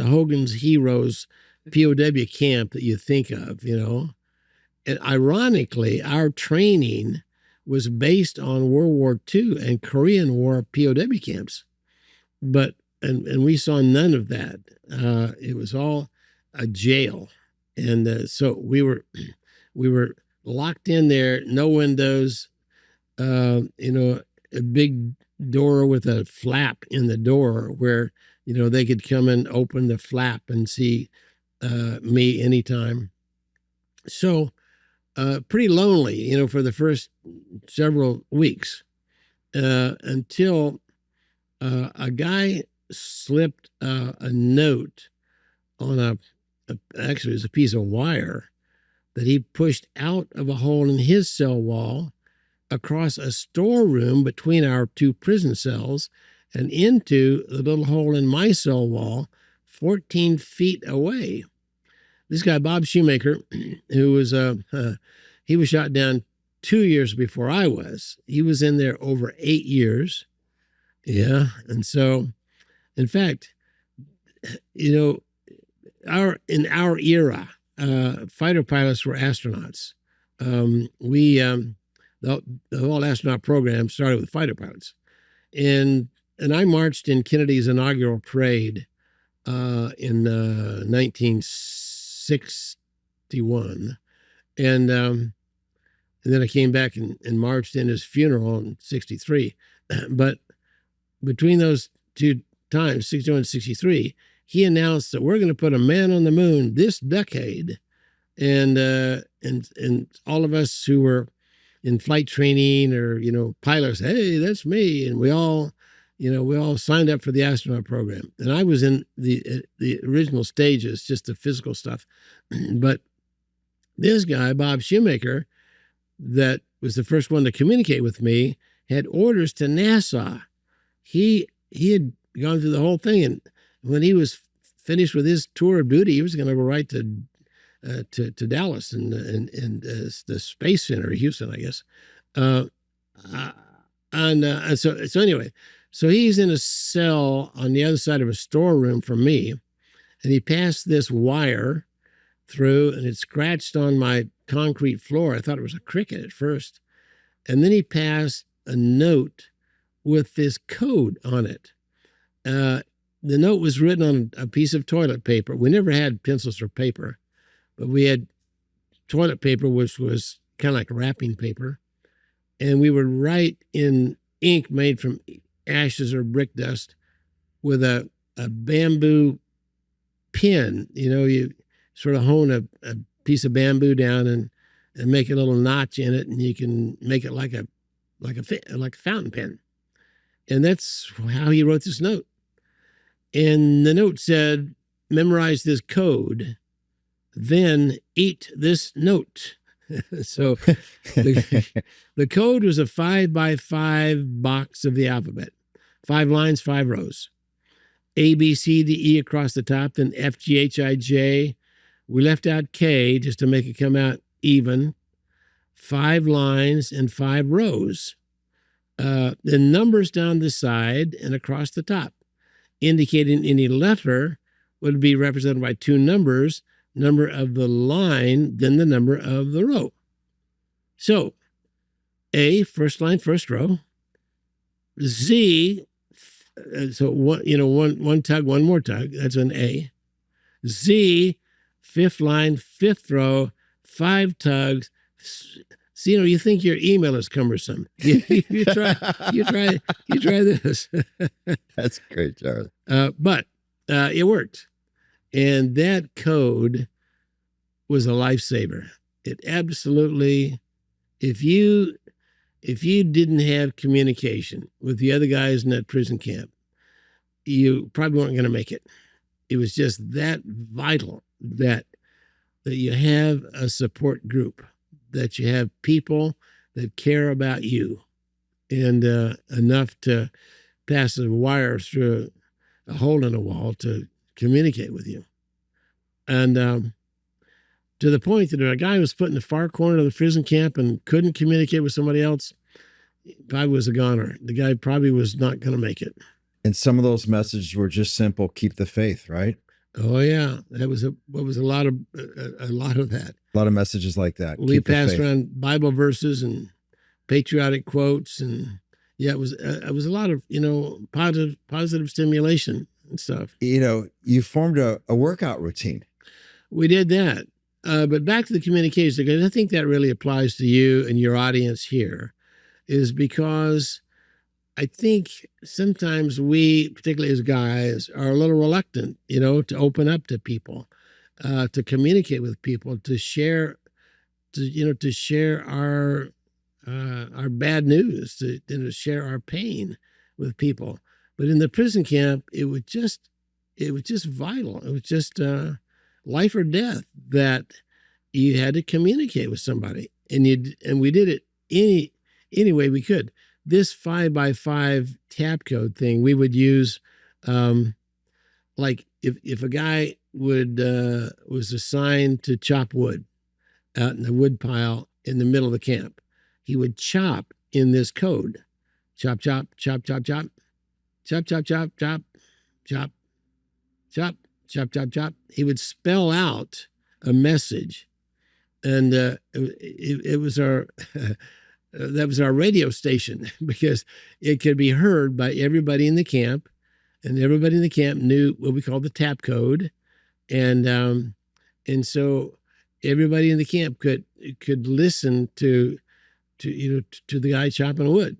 Hogan's Heroes POW camp that you think of, And ironically, our training was based on World War II and Korean War POW camps. But and we saw none of that. It was all a jail. And so we were locked in there, no windows, a big door with a flap in the door where, they could come and open the flap and see me anytime. So pretty lonely, for the first several weeks until a guy slipped a note on actually it was a piece of wire that he pushed out of a hole in his cell wall across a storeroom between our two prison cells and into the little hole in my cell wall 14 feet away. This guy, Bob Shoemaker, who was he was shot down 2 years before I was. He was in there over 8 years. Yeah. And so, in fact, in our era, fighter pilots were astronauts. The whole astronaut program started with fighter pilots. And I marched in Kennedy's inaugural parade in 1961. And then I came back and marched in his funeral in 63. But between those two times, 61 and 63, he announced that we're going to put a man on the moon this decade. And all of us who were in flight training or, pilots, hey, that's me. And we all signed up for the astronaut program. And I was in the original stages, just the physical stuff. But this guy, Bob Shoemaker, that was the first one to communicate with me, had orders to NASA. He had gone through the whole thing. And when he was finished with his tour of duty, he was going to go right to Dallas and the Space Center, Houston, I guess. So anyway, so he's in a cell on the other side of a storeroom from me, and he passed this wire through, and it scratched on my concrete floor. I thought it was a cricket at first. And then he passed a note with this code on it. The note was written on a piece of toilet paper. We never had pencils or paper, but we had toilet paper, which was kind of like wrapping paper. And we would write in ink made from ashes or brick dust with a bamboo pin. You sort of hone a piece of bamboo down and make a little notch in it, and you can make it like a fountain pen. And that's how he wrote this note. And the note said, memorize this code, then eat this note. So the code was a 5x5 box of the alphabet, 5 lines, 5 rows, A, B, C, D, E across the top, then F, G, H, I, J. We left out K just to make it come out even, 5 lines and 5 rows. Then numbers down the side and across the top, indicating any letter would be represented by 2 numbers, number of the line, then the number of the row. So A, first line, first row. Z, so one tug, one more tug, that's an A. Z, 5th line, 5th row, 5 tugs. So, you think your email is cumbersome. You try this. That's great, Charlie. But it worked. And that code was a lifesaver. It absolutely, if you didn't have communication with the other guys in that prison camp, you probably weren't going to make it. It was just that vital that you have a support group, that you have people that care about you, and enough to pass a wire through a hole in a wall to communicate with you. And to the point that if a guy was put in the far corner of the prison camp and couldn't communicate with somebody else, probably was a goner. The guy probably was not going to make it. And some of those messages were just simple, keep the faith, right? Oh yeah, that was a lot of that. A lot of messages like that. We passed around Bible verses and patriotic quotes, and it was a lot of positive stimulation and stuff. You formed a workout routine. We did that, but back to the communication, because I think that really applies to you and your audience here, is because I think sometimes we, particularly as guys, are a little reluctant, to open up to people, to communicate with people, to share our bad news, to share our pain with people. But in the prison camp, it was just vital. It was just life or death that you had to communicate with somebody, and we did it anyway, we could. This 5x5 tap code thing, we would use, like if a guy was assigned to chop wood out in the wood pile in the middle of the camp, he would chop in this code. Chop, chop, chop, chop, chop, chop, chop, chop, chop, chop, chop, chop, chop, chop. He would spell out a message, and it was our that was our radio station because it could be heard by everybody in the camp, and everybody in the camp knew what we called the tap code, and so everybody in the camp could listen to the guy chopping wood.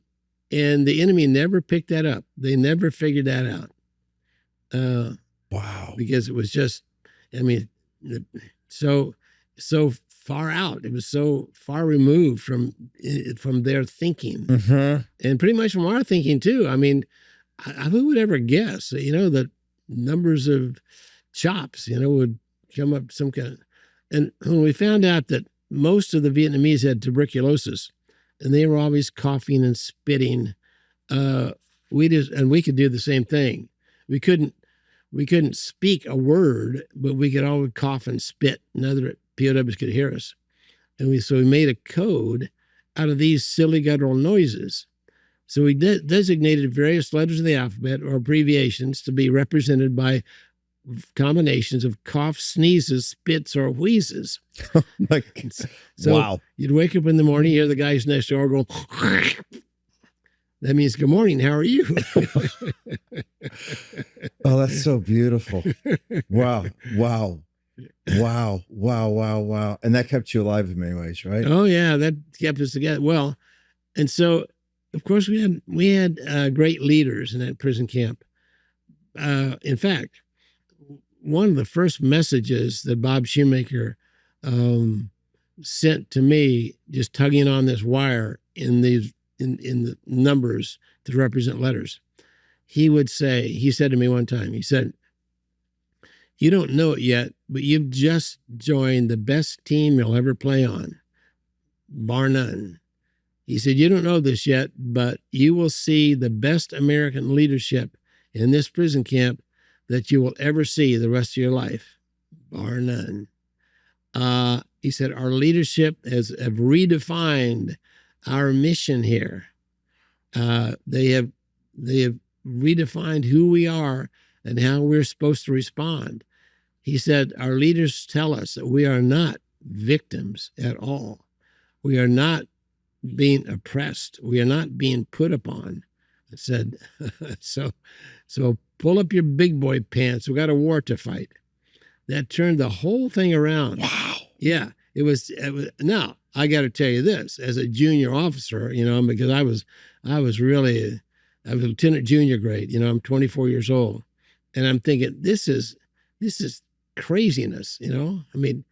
And the enemy never picked that up. They never figured that out. Wow. Because it was just, I mean, so far out. It was so far removed from their thinking, and pretty much from our thinking too. I mean, who would ever guess? That numbers of chops, would come up some kind. And when we found out that most of the Vietnamese had tuberculosis, and they were always coughing and spitting, we could do the same thing. We couldn't speak a word, but we could always cough and spit, and other POWs could hear us. And so we made a code out of these silly guttural noises. So we designated various letters of the alphabet or abbreviations to be represented by combinations of coughs, sneezes, spits, or wheezes. So wow. You'd wake up in the morning, hear the guys next door go, that means, good morning, how are you? Oh, that's so beautiful. Wow. Wow. Wow. Wow. Wow. Wow. And that kept you alive in many ways, right? Oh, yeah, that kept us together. Well, and so, of course, we had great leaders in that prison camp. In fact, one of the first messages that Bob Shoemaker sent to me, just tugging on this wire in the numbers to represent letters, he said to me one time, he said, "You don't know it yet, but you've just joined the best team you'll ever play on, bar none." He said, "You don't know this yet, but you will see the best American leadership in this prison camp that you will ever see the rest of your life, bar none." He said, "Our leadership have redefined our mission here. They have redefined who we are and how we're supposed to respond." He said, "Our leaders tell us that we are not victims at all. We are not being oppressed. We are not being put upon." I said, so pull up your big boy pants. We got a war to fight. That turned the whole thing around. Wow. Yeah, it was. Now I got to tell you this, as a junior officer, because I was lieutenant junior grade. I'm 24 years old, and I'm thinking this is craziness. I mean,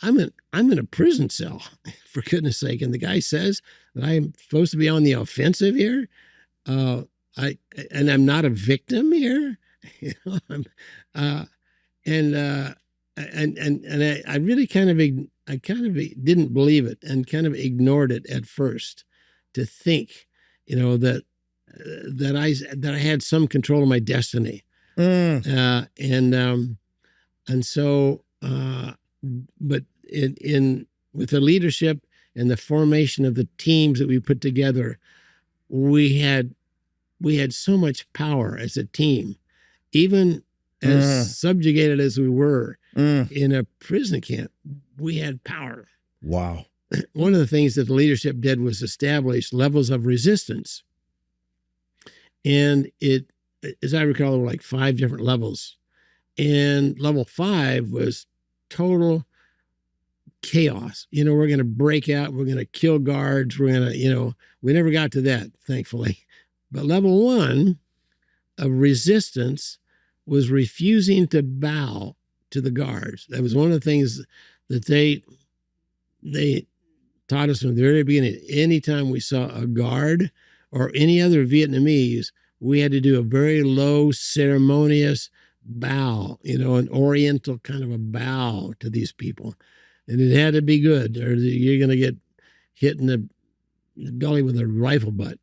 I'm in a prison cell, for goodness sake, and the guy says that I'm supposed to be on the offensive here. I'm not a victim here. I really kind of didn't believe it and kind of ignored it at first, to think, that I had some control of my destiny. But with the leadership and the formation of the teams that we put together, we had so much power as a team, even as subjugated as we were in a prison camp. We had power. Wow. One of the things that the leadership did was establish levels of resistance. And it, as I recall, there were like 5 different levels. And level 5 was total chaos. We're going to break out. We're going to kill guards. We're going to, we never got to that, thankfully. But level 1 of resistance was refusing to bow to the guards. That was one of the things that they taught us from the very beginning. Anytime we saw a guard or any other Vietnamese, we had to do a very low, ceremonious bow, an oriental kind of a bow to these people. And it had to be good, or you're going to get hit in the belly with a rifle butt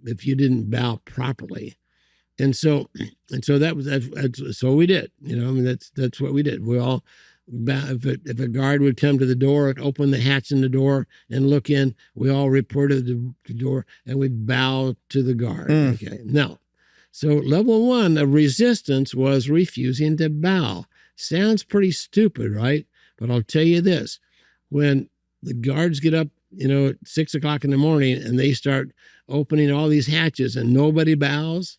if you didn't bow properly. And so so we did. You know, I mean, that's what we did. We all if a guard would come to the door, open the hatch in the door and look in, we all reported the door and we bow to the guard. Okay. Now, so level 1 of resistance was refusing to bow. Sounds pretty stupid, right? But I'll tell you this: when the guards get up, you know, at 6 o'clock in the morning and they start opening all these hatches and nobody bows,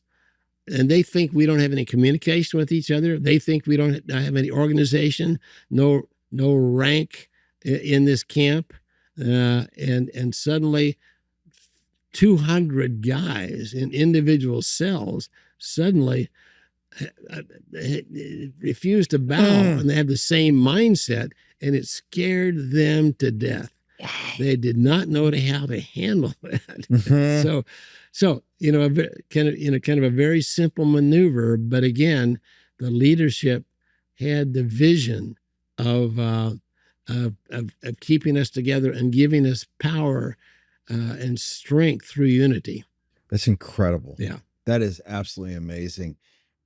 and they think we don't have any communication with each other. They think we don't have any organization, no rank in this camp. And suddenly 200 guys in individual cells suddenly refuse to bow, and they have the same mindset, and it scared them to death. Wow. They did not know how to handle that. So you know, kind of a very simple maneuver, but again, the leadership had the vision of keeping us together and giving us power and strength through unity. That's incredible. Yeah, that is absolutely amazing.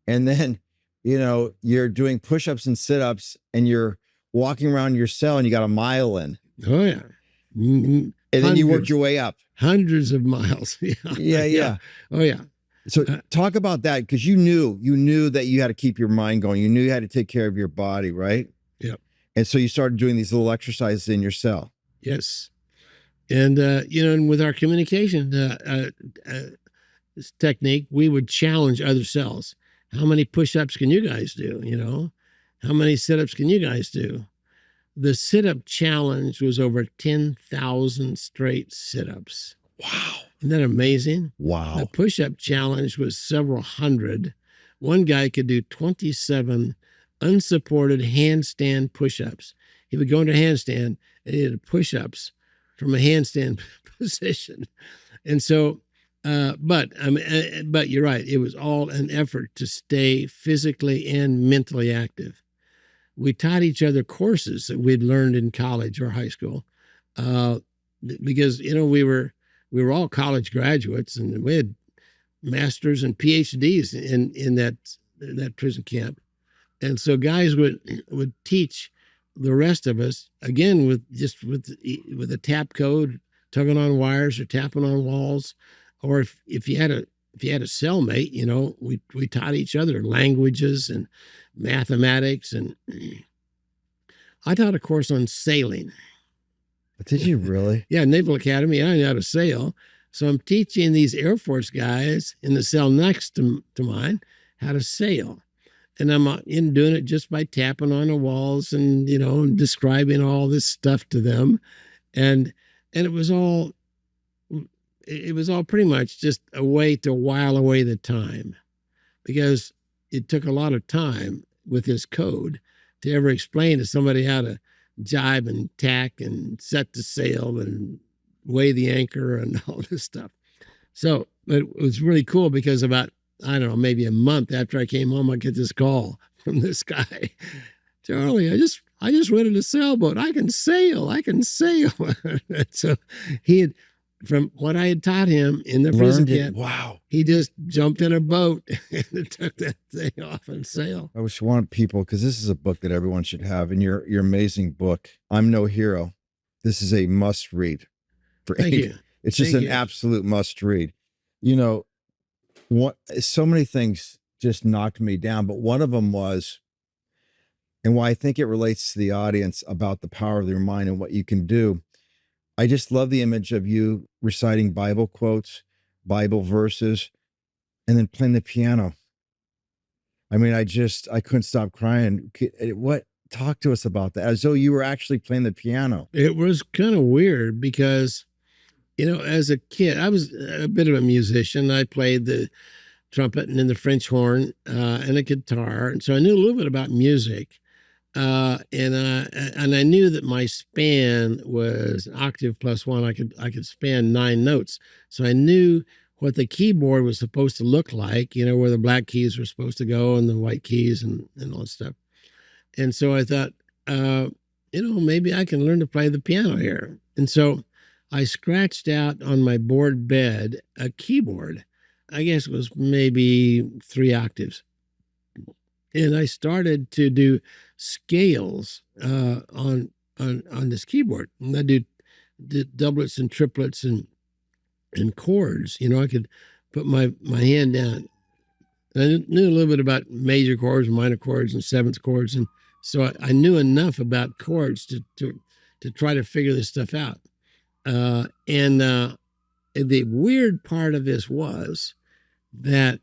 And then, you know, you're doing push-ups and sit-ups, and you're walking around your cell, and you got a mile in. Oh yeah. And then you work your way up. Hundreds of miles. Yeah. Oh yeah. So talk about that, because you knew that you had to keep your mind going. You knew you had to take care of your body, right? Yep. And so you started doing these little exercises in your cell. Yes. And, you know, and with our communication technique, we would challenge other cells. How many push-ups can you guys do? You know, how many sit-ups can you guys do? The sit-up challenge was over 10,000 straight sit-ups. Wow. Isn't that amazing? Wow. The push-up challenge was several hundred. One guy could do 27 unsupported handstand push-ups. He would go into a handstand and he did push-ups from a handstand position. And so, but you're right. It was all an effort to stay physically and mentally active. We taught each other courses that we'd learned in college or high school, because, you know, we were all college graduates, and we had masters and PhDs in that prison camp. And so guys would teach the rest of us, again, with a tap code, tugging on wires or tapping on walls. Or if you had a cellmate, you know, we taught each other languages and mathematics. And I taught a course on sailing. Did you really? Yeah, Naval Academy. I knew how to sail. So I'm teaching these Air Force guys in the cell next to mine how to sail. And I'm doing it just by tapping on the walls and, you know, describing all this stuff to them. And it was all pretty much just a way to while away the time, because it took a lot of time with this code to ever explain to somebody how to jibe and tack and set the sail and weigh the anchor and all this stuff. So it was really cool, because about, I don't know, maybe a month after I came home, I get this call from this guy. Charlie, I just rented a sailboat. I can sail. So he had, from what I had taught him in the prison camp, wow, he just jumped in a boat and took that thing off and sailed. I wish you want people, because this is a book that everyone should have. And your amazing book, I'm No Hero. This is a must read. Thank you. It's just an absolute must read. You know, so many things just knocked me down, but one of them was, and why I think it relates to the audience about the power of your mind and what you can do. I just love the image of you reciting Bible quotes, Bible verses, and then playing the piano. I mean, I couldn't stop crying. Talk to us about that, as though you were actually playing the piano. It was kind of weird, because, you know, as a kid, I was a bit of a musician. I played the trumpet and then the French horn and a guitar. And so I knew a little bit about music. And I knew that my span was an octave plus one. I could span 9 notes. So I knew what the keyboard was supposed to look like, you know, where the black keys were supposed to go and the white keys and all that stuff. And so I thought, you know, maybe I can learn to play the piano here. And so I scratched out on my board bed a keyboard. I guess it was maybe 3 octaves. And I started to do scales on this keyboard. And I did doublets and triplets and chords. I could put my hand down. And I knew a little bit about major chords, minor chords, and seventh chords, and so I knew enough about chords to try to figure this stuff out. And the weird part of this was that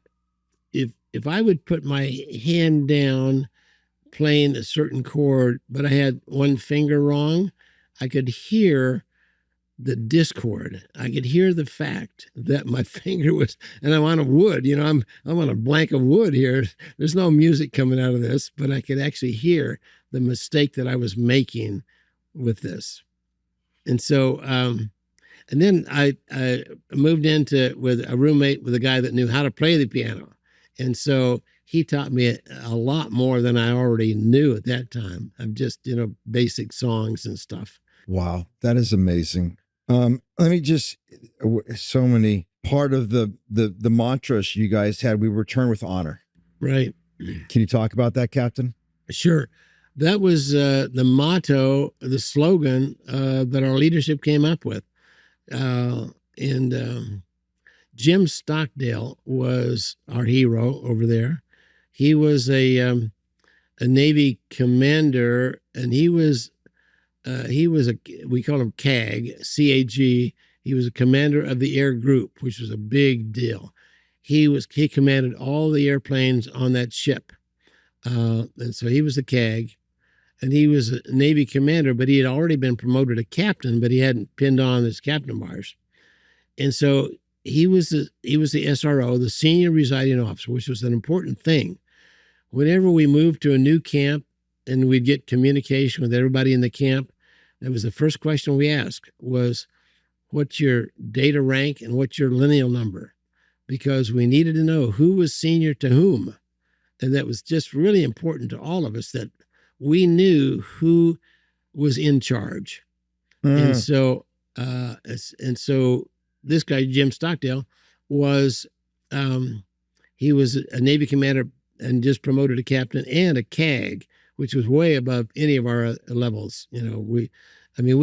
if I would put my hand down playing a certain chord, but I had one finger wrong, I could hear the discord. I could hear the fact that my finger was, and I'm on a wood, I'm on a blank of wood here. There's no music coming out of this, but I could actually hear the mistake that I was making with this. And so, and then I moved into with a roommate with a guy that knew how to play the piano. And so he taught me a lot more than I already knew at that time of just, basic songs and stuff. Wow, that is amazing. Let me just, so many, part of the mantras you guys had, we return with honor. Right. Can you talk about that, Captain? Sure. That was the motto, the slogan that our leadership came up with. And Jim Stockdale was our hero over there. He was a Navy commander, and he was we call him CAG, C-A-G. He was a commander of the air group, which was a big deal. He commanded all the airplanes on that ship. And so he was the CAG, and he was a Navy commander, but he had already been promoted to captain, but he hadn't pinned on his captain bars. And so he was the SRO, the senior residing officer, which was an important thing. Whenever we moved to a new camp and we'd get communication with everybody in the camp, that was the first question we asked was, what's your data rank and what's your lineal number? Because we needed to know who was senior to whom. And that was just really important to all of us, that we knew who was in charge. And so this guy, Jim Stockdale, was he was a Navy commander and just promoted to captain, and a CAG, which was way above any of our levels. We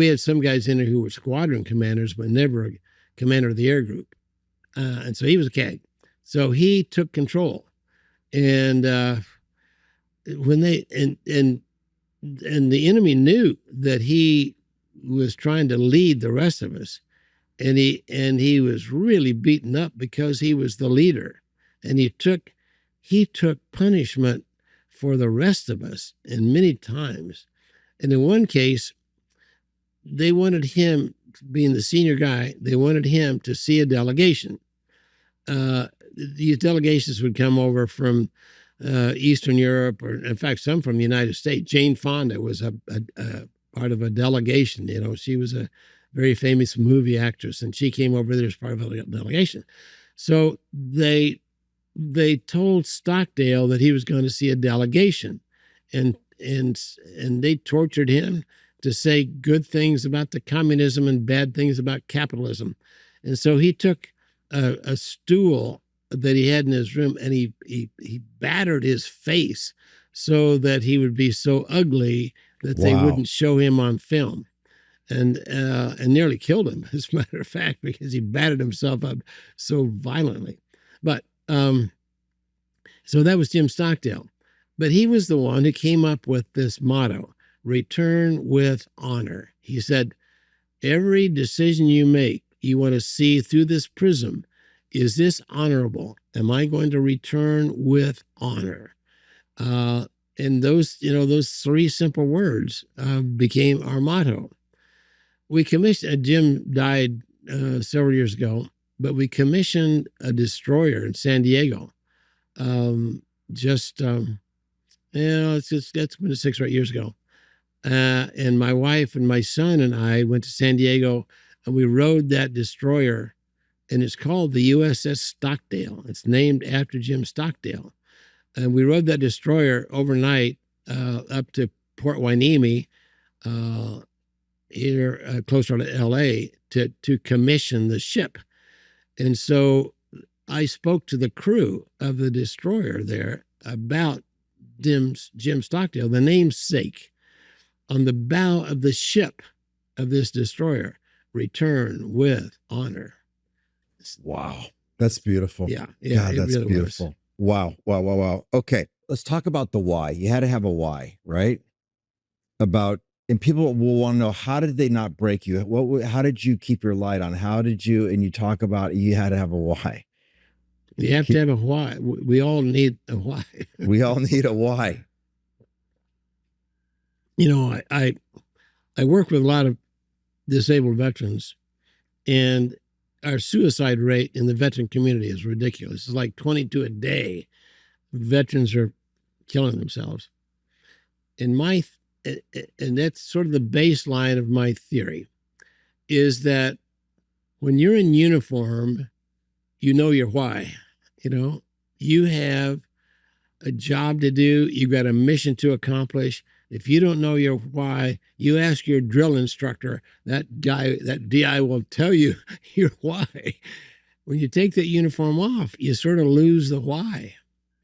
had some guys in there who were squadron commanders, but never a commander of the air group. And so he was a CAG. So he took control. And when they and the enemy knew that he was trying to lead the rest of us, and he was really beaten up because he was the leader, and he took punishment for the rest of us, and many times. And in one case, they wanted him, being the senior guy, they wanted him to see a delegation. These delegations would come over from Eastern Europe, or in fact, some from the United States. Jane Fonda was a part of a delegation. She was a very famous movie actress, and she came over there as part of a delegation. So they told Stockdale that he was going to see a delegation, and they tortured him to say good things about the communism and bad things about capitalism. And so he took a stool that he had in his room, and he battered his face so that he would be so ugly that they wouldn't show him on film, and nearly killed him, as a matter of fact, because he battered himself up so violently. But so that was Jim Stockdale. But he was the one who came up with this motto, return with honor. He said, every decision you make, you want to see through this prism. Is this honorable? Am I going to return with honor? And those 3 simple words became our motto. We commissioned, Jim died several years ago, but we commissioned a destroyer in San Diego. That's been 6 or 8 years ago. And my wife and my son and I went to San Diego, and we rode that destroyer, and it's called the USS Stockdale. It's named after Jim Stockdale. And we rode that destroyer overnight up to Port Hueneme. here closer to L.A. to commission the ship. And so I spoke to the crew of the destroyer there about Jim Stockdale, the namesake, on the bow of the ship of this destroyer, return with honor. Wow. That's beautiful. Yeah. God, that's really beautiful. Was. Wow. Okay. Let's talk about the why. You had to have a why, right? And people will want to know, how did they not break you? How did you keep your light on? And you talk about you had to have a why. You have to have a why. We all need a why. We all need a why. You know, I work with a lot of disabled veterans, and our suicide rate in the veteran community is ridiculous. It's like 22 a day. Veterans are killing themselves. And that's sort of the baseline of my theory, is that when you're in uniform, you know your why. You know, you have a job to do. You've got a mission to accomplish. If you don't know your why, you ask your drill instructor. That DI will tell you your why. When you take that uniform off, you sort of lose the why.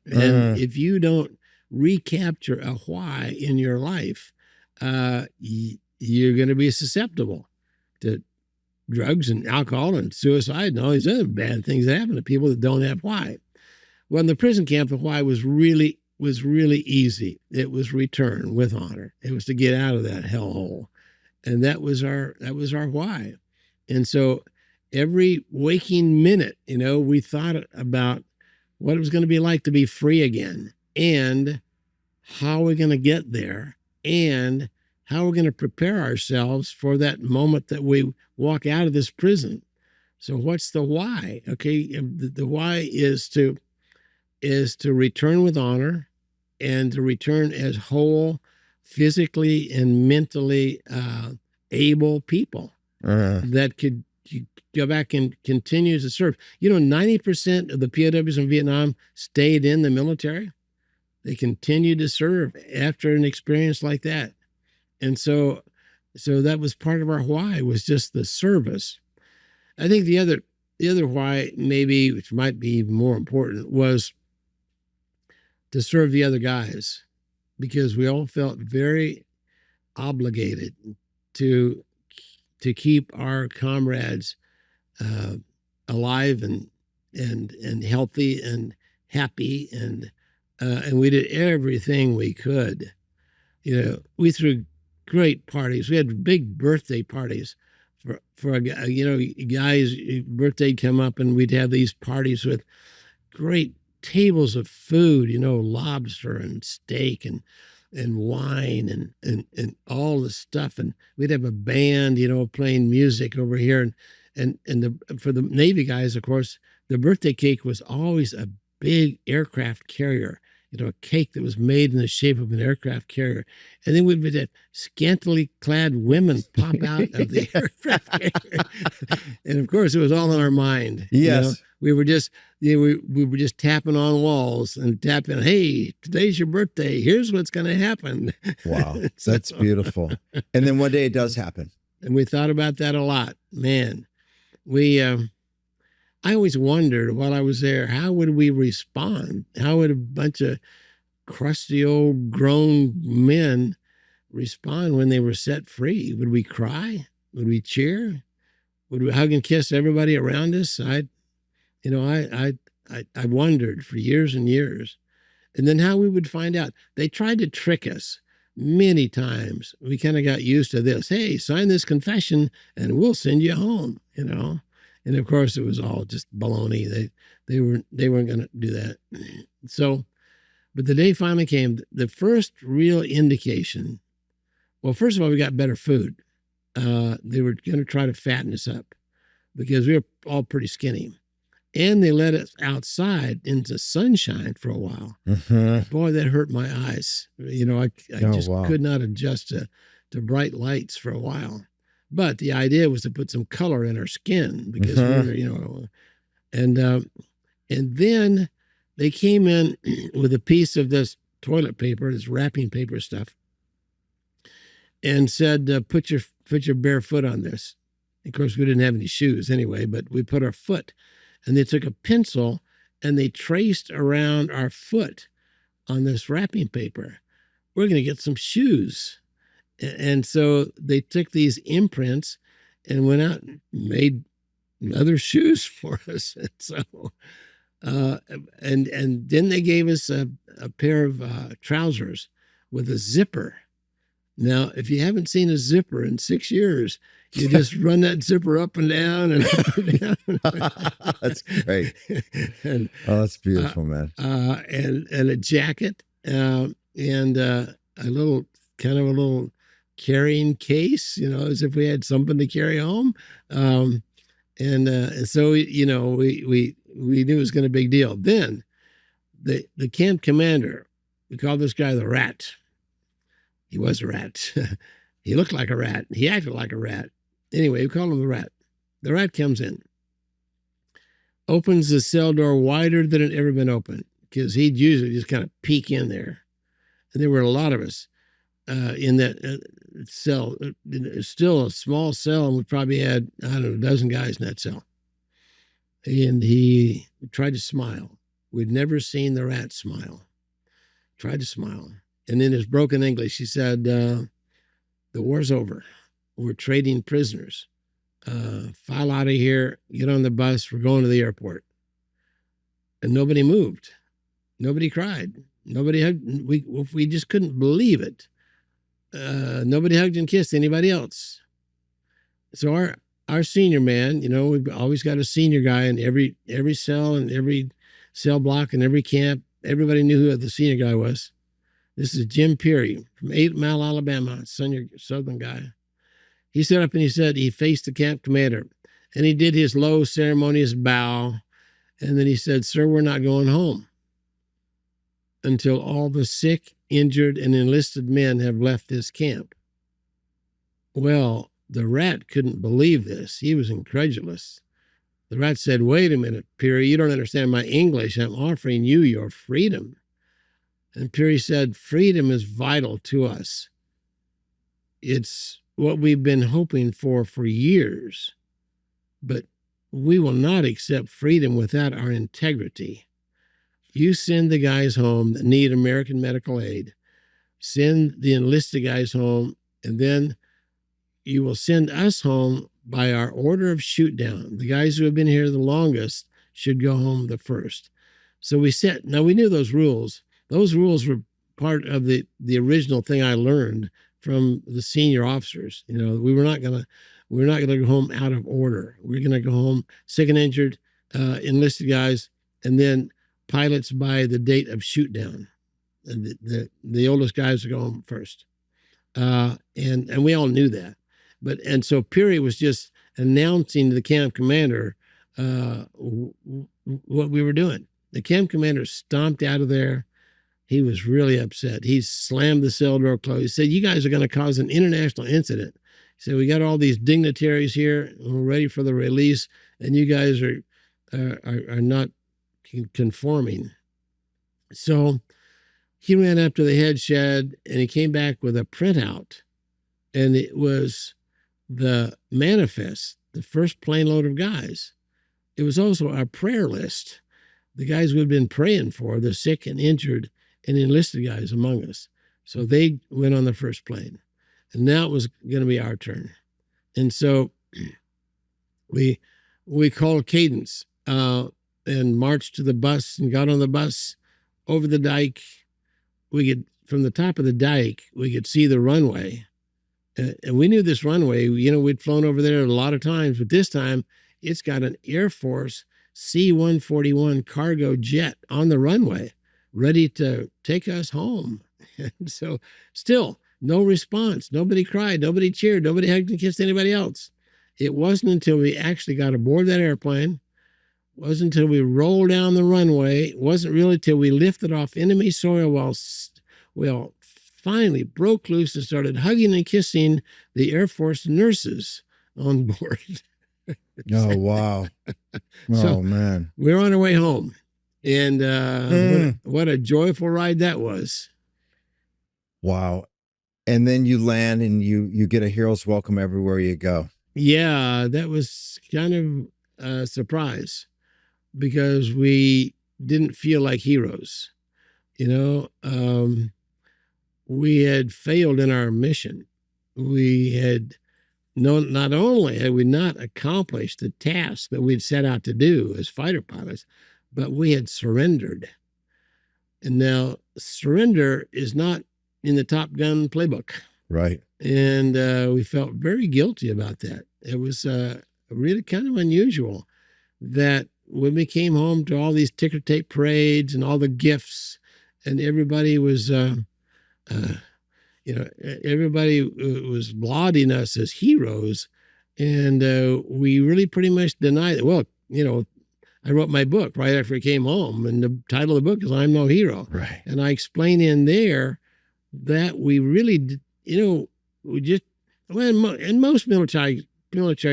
And if you don't recapture a why in your life, you're going to be susceptible to drugs and alcohol and suicide and all these other bad things that happen to people that don't have why. Well, in the prison camp, the why was really easy. It was return with honor. It was to get out of that hellhole, and that was our why. And so every waking minute, you know, we thought about what it was going to be like to be free again, and how we're going to get there, and how we're going to prepare ourselves for that moment that we walk out of this prison. So what's the why? Okay, the why is to return with honor, and to return as whole, physically and mentally able people that could go back and continue to serve. You know, 90% of the POWs in Vietnam stayed in the military. They continued to serve after an experience like that. And so that was part of our why, was just the service. I think the other why, maybe, which might be even more important, was to serve the other guys, because we all felt very obligated to keep our comrades alive and healthy and happy, and we did everything we could. You know, we threw great parties. We had big birthday parties for a guy. You know, guys' birthday come up, and we'd have these parties with great tables of food, you know, lobster and steak and wine and all the stuff. And we'd have a band, you know, playing music over here. And for the Navy guys, of course, the birthday cake was always a big aircraft carrier, you know, a cake that was made in the shape of an aircraft carrier. And then we'd have scantily clad women pop out of the aircraft carrier. And of course, it was all in our mind. Yes. You know? We were just, we were just tapping on walls and tapping, hey, today's your birthday. Here's what's going to happen. Wow. That's beautiful. And then one day it does happen. And we thought about that a lot. Man, I always wondered while I was there, how would we respond? How would a bunch of crusty old grown men respond when they were set free? Would we cry? Would we cheer? Would we hug and kiss everybody around us? I wondered for years and years. And then how we would find out. They tried to trick us many times. We kind of got used to this. Hey, sign this confession and we'll send you home, you know. And of course, it was all just baloney. They weren't going to do that. So, but the day finally came. The first real indication. Well, first of all, we got better food. They were going to try to fatten us up because we were all pretty skinny. And they let us outside into sunshine for a while. Mm-hmm. Boy, that hurt my eyes. You know, I could not adjust to bright lights for a while. But the idea was to put some color in our skin because we were, you know, and then they came in with a piece of this toilet paper, this wrapping paper stuff. and said, put your bare foot on this. Of course, we didn't have any shoes anyway, but we put our foot, and they took a pencil and they traced around our foot on this wrapping paper. We're going to get some shoes. And so they took these imprints and went out and made other shoes for us. And so, and then they gave us a pair of trousers with a zipper. Now, if you haven't seen a zipper in 6 years, you just run that zipper up and down and up and down. That's great. And, that's beautiful, man. And a jacket, and a little carrying case, as if we had something to carry home. And so, we knew it was going to be a big deal. Then the camp commander, we called this guy the Rat. He was a rat. He looked like a rat. He acted like a rat. Anyway, we called him the Rat. The Rat comes in, opens the cell door wider than it had ever been opened, because he'd usually just kind of peek in there. And there were a lot of us in that cell. It's still a small cell, and we probably had, a dozen guys in that cell. And he tried to smile. We'd never seen the Rat smile. Tried to smile. And in his broken English, he said, the war's over. We're trading prisoners. File out of here. Get on the bus. We're going to the airport. And nobody moved. Nobody cried. Nobody hugged. We just couldn't believe it. Nobody hugged and kissed anybody else. So our senior man, we've always got a senior guy in every cell and every cell block and every camp. Everybody knew who the senior guy was. This is Jim Peary from 8 Mile, Alabama, southern guy. He stood up and he faced the camp commander, and he did his low ceremonious bow. And then he said, "Sir, we're not going home until all the sick, injured, and enlisted men have left this camp." Well, the Rat couldn't believe this. He was incredulous. The Rat said, "Wait a minute, Peary, you don't understand my English. I'm offering you your freedom." And Peary said, "Freedom is vital to us. It's what we've been hoping for years. But we will not accept freedom without our integrity. You send the guys home that need American medical aid. Send the enlisted guys home, and then you will send us home by our order of shoot down. The guys who have been here the longest should go home the first." So now we knew those rules. Those rules were part of the original thing I learned from the senior officers. We were not gonna go home out of order. We're gonna go home sick and injured, enlisted guys, and then pilots by the date of shoot down. And the oldest guys would go home first. And we all knew that. And so Peary was just announcing to the camp commander what we were doing. The camp commander stomped out of there. He was really upset. He slammed the cell door closed. He said, "You guys are going to cause an international incident." He said, "We got all these dignitaries here, and we're ready for the release, and you guys are not conforming." So he ran up to the head shed, and he came back with a printout, and it was the manifest, the first plane load of guys. It was also our prayer list, the guys we'd been praying for, the sick and injured and enlisted guys among us. So they went on the first plane, and now it was going to be our turn. And so we called cadence and marched to the bus and got on the bus over the dike. From the top of the dike, we could see the runway. And we knew this runway, we'd flown over there a lot of times, but this time it's got an Air Force C-141 cargo jet on the runway, ready to take us home. And so still no response. Nobody cried, nobody cheered, nobody hugged and kissed anybody else. It wasn't until we actually got aboard that airplane, wasn't until we rolled down the runway, it wasn't really till we lifted off enemy soil while finally broke loose and started hugging and kissing the Air Force nurses on board. Oh, wow. Oh, man. We're on our way home. And what a joyful ride that was. Wow. And then you land and you get a hero's welcome everywhere you go. Yeah, that was kind of a surprise because we didn't feel like heroes. You know, we had failed in our mission. We had not only had we not accomplished the task that we'd set out to do as fighter pilots, but we had surrendered. And now surrender is not in the Top Gun playbook. Right. And we felt very guilty about that. It was really kind of unusual that when we came home to all these ticker tape parades and all the gifts, and everybody was, everybody was lauding us as heroes, and we really pretty much denied it. Well, I wrote my book right after I came home, and the title of the book is "I'm No Hero." Right. And I explain in there that we really, we just, and most military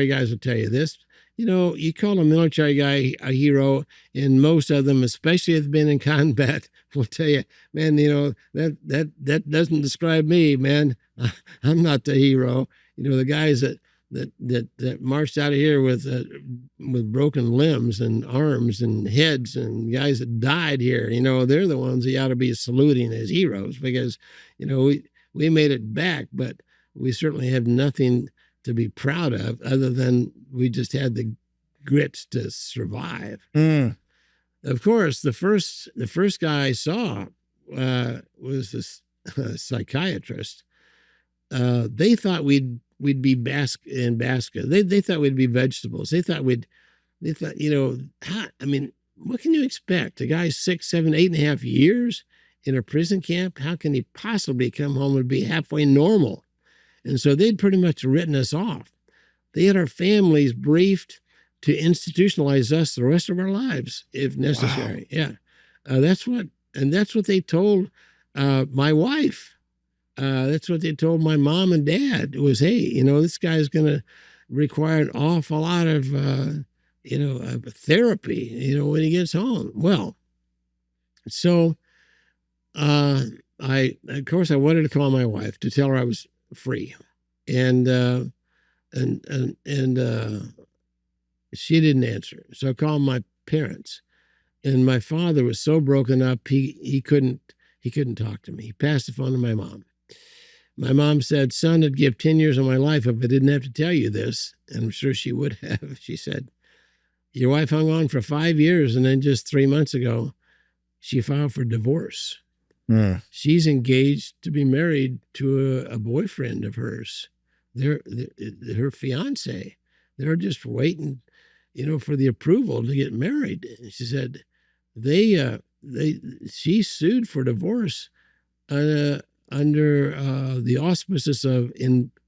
guys will tell you this. You call a military guy a hero, and most of them, especially if they've been in combat, will tell you, man, that doesn't describe me, man. I'm not the hero. The guys that marched out of here with broken limbs and arms and heads, and guys that died here, they're the ones that you ought to be saluting as heroes, because, we made it back, but we certainly have nothing to be proud of other than we just had the grits to survive. Of course, the first guy I saw was this psychiatrist. They thought we'd be basket. They thought we'd be vegetables. They thought, what can you expect? A guy's 6, 7, 8.5 years in a prison camp. How can he possibly come home and be halfway normal? And so they'd pretty much written us off. They had our families briefed to institutionalize us the rest of our lives if necessary. Wow. Yeah, that's what they told my wife. That's what they told my mom and dad. It was, hey, this guy's going to require an awful lot of, therapy, when he gets home. Well, so I wanted to call my wife to tell her I was free, and she didn't answer. So I called my parents, and my father was so broken up he couldn't talk to me. He passed the phone to my mom. My mom said, "Son, I'd give 10 years of my life if I didn't have to tell you this." And I'm sure she would have. She said, "Your wife hung on for 5 years, and then just 3 months ago, she filed for divorce. She's engaged to be married to a boyfriend of hers. They're her fiance. They're just waiting, for the approval to get married." And she said, she sued for divorce under the auspices of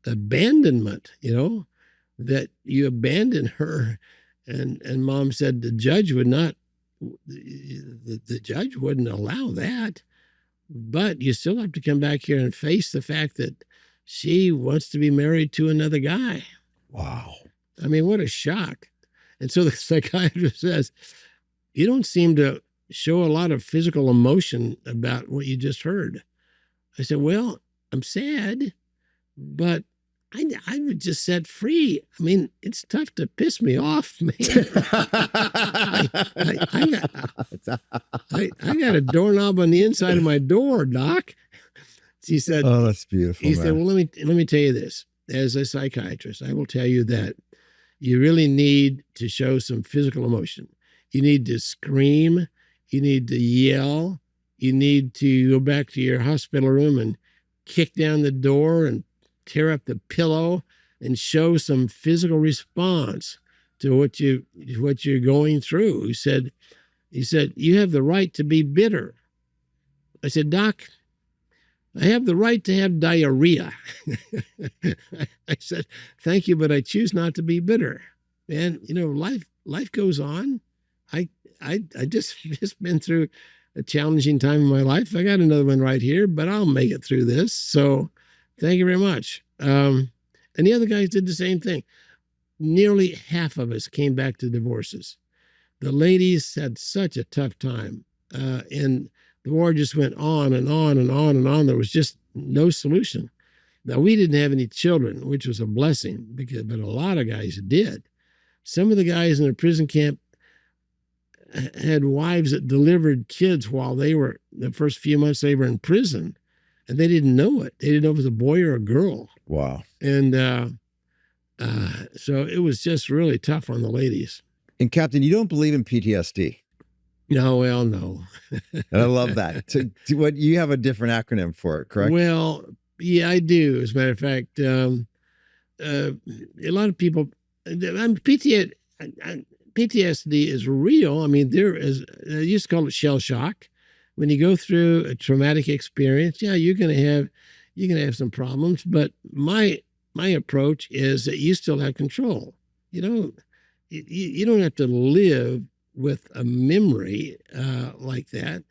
abandonment, that you abandon her. And mom said the judge wouldn't allow that. But you still have to come back here and face the fact that she wants to be married to another guy. Wow. I mean, what a shock. And so the psychiatrist says, "You don't seem to show a lot of physical emotion about what you just heard." I said, "Well, I'm sad, but I was just set free. I mean, it's tough to piss me off, man. I got a doorknob on the inside of my door, Doc." She said, "Oh, that's beautiful." He said, "Well, let me tell you this. As a psychiatrist, I will tell you that you really need to show some physical emotion. You need to scream. You need to yell. You need to go back to your hospital room and kick down the door and tear up the pillow and show some physical response to what you're going through." He said, "You have the right to be bitter." I said, "Doc, I have the right to have diarrhea." I said, "Thank you, but I choose not to be bitter." Man, life goes on. I just been through a challenging time in my life. I got another one right here, but I'll make it through this. So thank you very much. And the other guys did the same thing. Nearly half of us came back to divorces. The ladies had such a tough time. And the war just went on and on and on and on. There was just no solution. Now, we didn't have any children, which was a blessing, but a lot of guys did. Some of the guys in the prison camp had wives that delivered kids while they were, the first few months they were in prison, and they didn't know it. They didn't know if it was a boy or a girl. Wow. And so it was just really tough on the ladies. And Captain, you don't believe in PTSD. No, well, no. And I love that. What you have a different acronym for it, correct? Well, yeah, I do. As a matter of fact, a lot of people, PTSD is real. I mean, there is, I used to call it shell shock. When you go through a traumatic experience, yeah, you're gonna have some problems. But my approach is that you still have control. You don't have to live with a memory like that.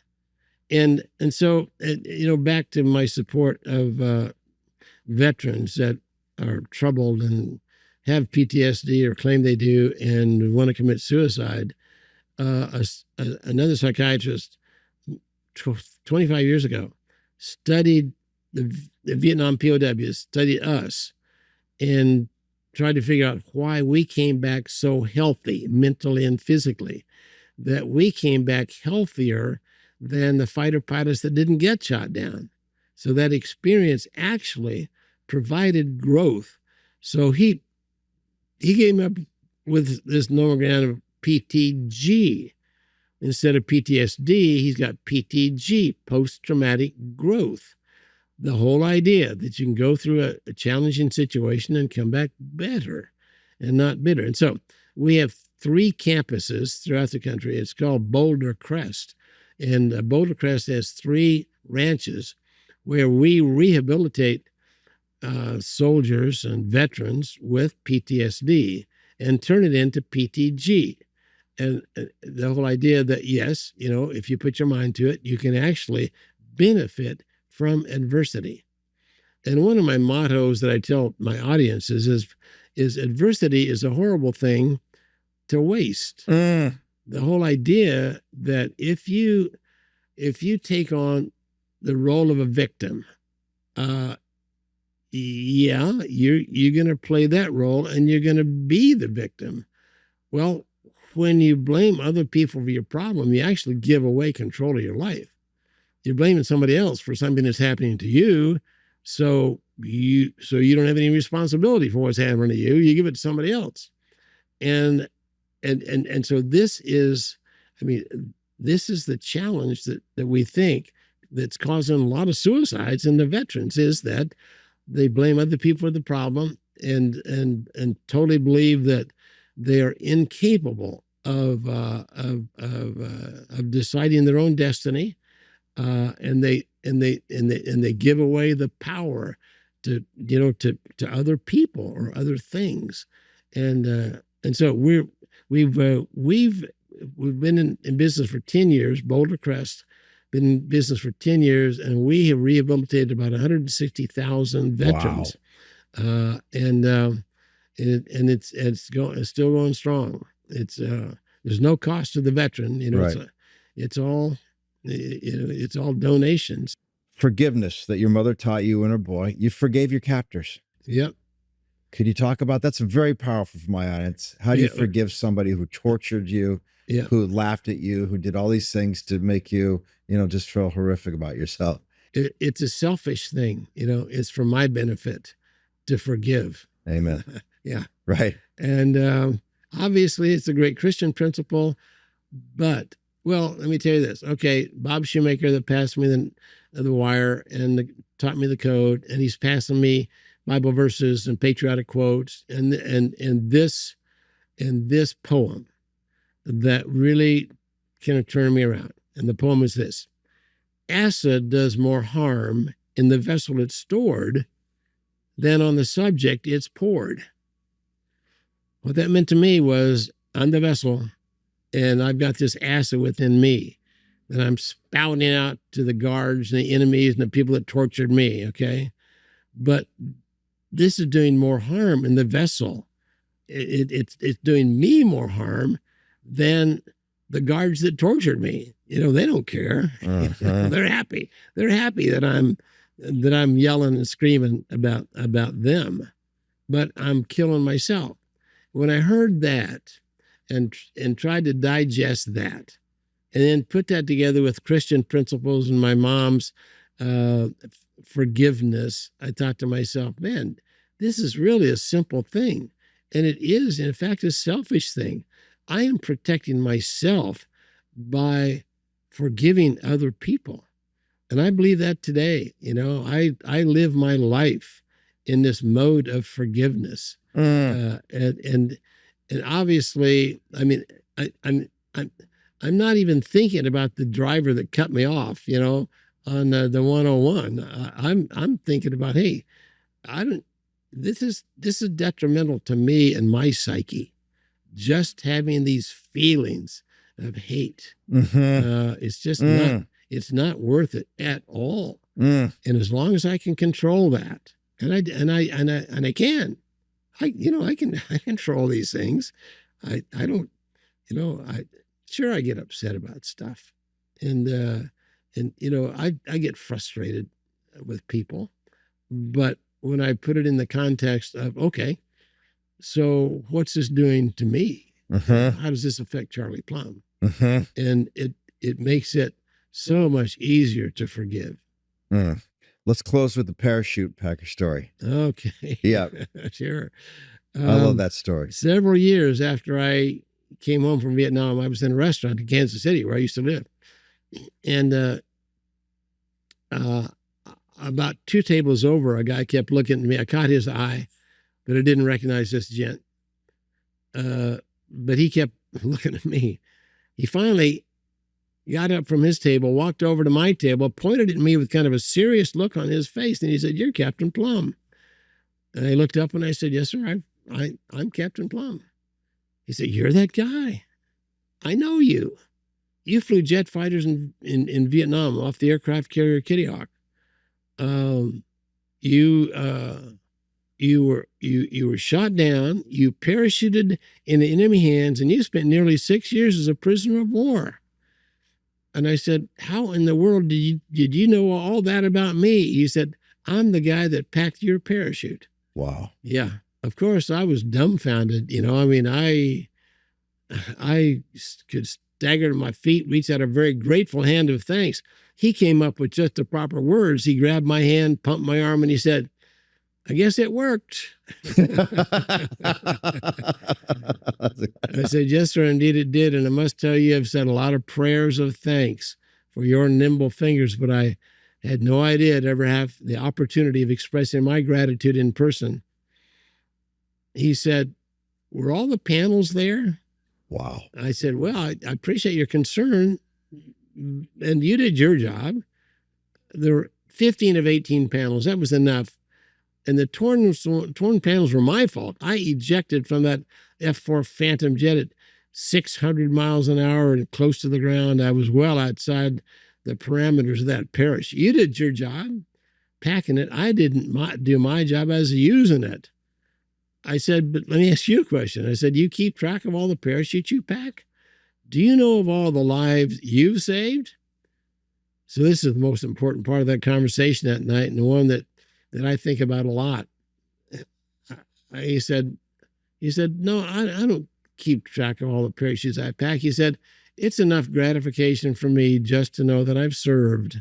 And so, back to my support of veterans that are troubled and have PTSD or claim they do and want to commit suicide. Another psychiatrist 25 years ago studied the Vietnam POWs, studied us, and tried to figure out why we came back so healthy mentally and physically, that we came back healthier than the fighter pilots that didn't get shot down. So that experience actually provided growth. So he came up with this nomogram of PTG. Instead of PTSD, he's got PTG, post-traumatic growth. The whole idea that you can go through a challenging situation and come back better and not bitter. And so we have 3 campuses throughout the country. It's called Boulder Crest. And Boulder Crest has 3 ranches where we rehabilitate soldiers and veterans with PTSD and turn it into PTG. And the whole idea that, yes, if you put your mind to it, you can actually benefit from adversity. And one of my mottos that I tell my audiences is adversity is a horrible thing to waste. The whole idea that if you take on the role of a victim, yeah, you're going to play that role and you're going to be the victim. Well, when you blame other people for your problem, you actually give away control of your life. You're blaming somebody else for something that's happening to you, so you don't have any responsibility for what's happening to you. You give it to somebody else, and so this is the challenge that we think that's causing a lot of suicides in the veterans, is that they blame other people for the problem and totally believe that they are incapable of deciding their own destiny, and they give away the power to other people or other things, and so we've been in business for 10 years. Boulder Crest been in business for 10 years, and we have rehabilitated about 160,000 veterans. Wow. And it's still going strong. There's no cost to the veteran. Right. It's all donations. Forgiveness that your mother taught you and her boy. You forgave your captors. Yep. Could you talk about that's very powerful for my audience? How do you forgive somebody who tortured you, who laughed at you, who did all these things to make you, just feel horrific about yourself? It's a selfish thing. It's for my benefit to forgive. Amen. Yeah. Right. And obviously it's a great Christian principle, but, well, let me tell you this. Okay, Bob Shoemaker that passed me the wire and taught me the code, and he's passing me Bible verses and patriotic quotes, and this poem that really kind of turned me around. And the poem is this: acid does more harm in the vessel it's stored than on the subject it's poured. What that meant to me was, I'm the vessel, and I've got this acid within me that I'm spouting out to the guards and the enemies and the people that tortured me, okay? But this is doing more harm in the vessel. It's doing me more harm than the guards that tortured me. They don't care. They're happy. They're happy that I'm that I'm yelling and screaming about them, but I'm killing myself. When I heard that and tried to digest that, and then put that together with Christian principles and my mom's forgiveness, I thought to myself, man, this is really a simple thing. And it is, in fact, a selfish thing. I am protecting myself by forgiving other people. And I believe that today. I live my life in this mode of forgiveness. And obviously, I mean, I'm not even thinking about the driver that cut me off, on the 101. I'm thinking about, hey, this is detrimental to me and my psyche. Just having these feelings of hate, it's just it's not worth it at all. And as long as I can control that, and I can, I control these things. I don't, sure, I get upset about stuff, and I get frustrated with people, but when I put it in the context of, okay, so what's this doing to me? How does this affect Charlie Plumb? And it makes it so much easier to forgive. Let's close with the parachute packer story. Okay. Yeah. Sure. I love that story. Several years after I came home from Vietnam, I was in a restaurant in Kansas City where I used to live. And about 2 tables over, a guy kept looking at me. I caught his eye, but I didn't recognize this gent. But he kept looking at me. He finally got up from his table, walked over to my table, pointed at me with kind of a serious look on his face, and he said, "You're Captain Plumb." And I looked up and I said, "Yes, sir, I'm Captain Plumb." He said, "You're that guy. I know you. You flew jet fighters in Vietnam off the aircraft carrier Kitty Hawk. You were shot down. You parachuted in the enemy hands, and you spent nearly 6 years as a prisoner of war." And I said, "How in the world did you know all that about me?" He said, "I'm the guy that packed your parachute." Wow. Yeah. Of course, I was dumbfounded. I mean, I could stagger to my feet, reach out a very grateful hand of thanks. He came up with just the proper words. He grabbed my hand, pumped my arm, and he said, "I guess it worked." I said, "Yes, sir, indeed it did. And I must tell you, I've said a lot of prayers of thanks for your nimble fingers, but I had no idea I'd ever have the opportunity of expressing my gratitude in person." He said, "Were all the panels there?" Wow. I said, "Well, I appreciate your concern, and you did your job. There were 15 of 18 panels. That was enough. And the torn panels were my fault. I ejected from that F-4 Phantom jet at 600 miles an hour and close to the ground. I was well outside the parameters of that parachute. You did your job packing it. I didn't do my job as using it." I said, "But let me ask you a question." I said, "You keep track of all the parachutes you pack? Do you know of all the lives you've saved?" So this is the most important part of that conversation that night, and the one that I think about a lot. He said, "No, I don't keep track of all the parachutes I pack." He said, "It's enough gratification for me just to know that I've served,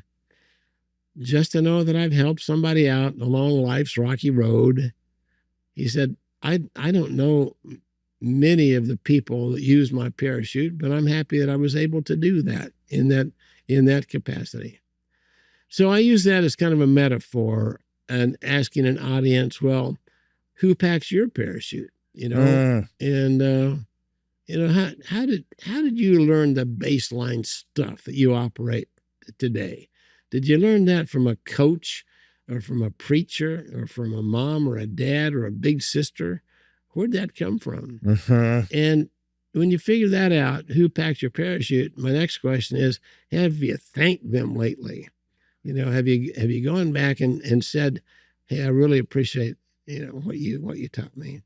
just to know that I've helped somebody out along life's rocky road." He said, I don't know many of the people that use my parachute, but I'm happy that I was able to do that in that capacity." So I use that as kind of a metaphor and asking an audience, well, who packs your parachute? And how did you learn the baseline stuff that you operate today? Did you learn that from a coach, or from a preacher, or from a mom or a dad or a big sister? Where'd that come from? And when you figure that out, who packed your parachute, my next question is, have you thanked them lately? Have you gone back and said, "Hey, I really appreciate, what you taught me."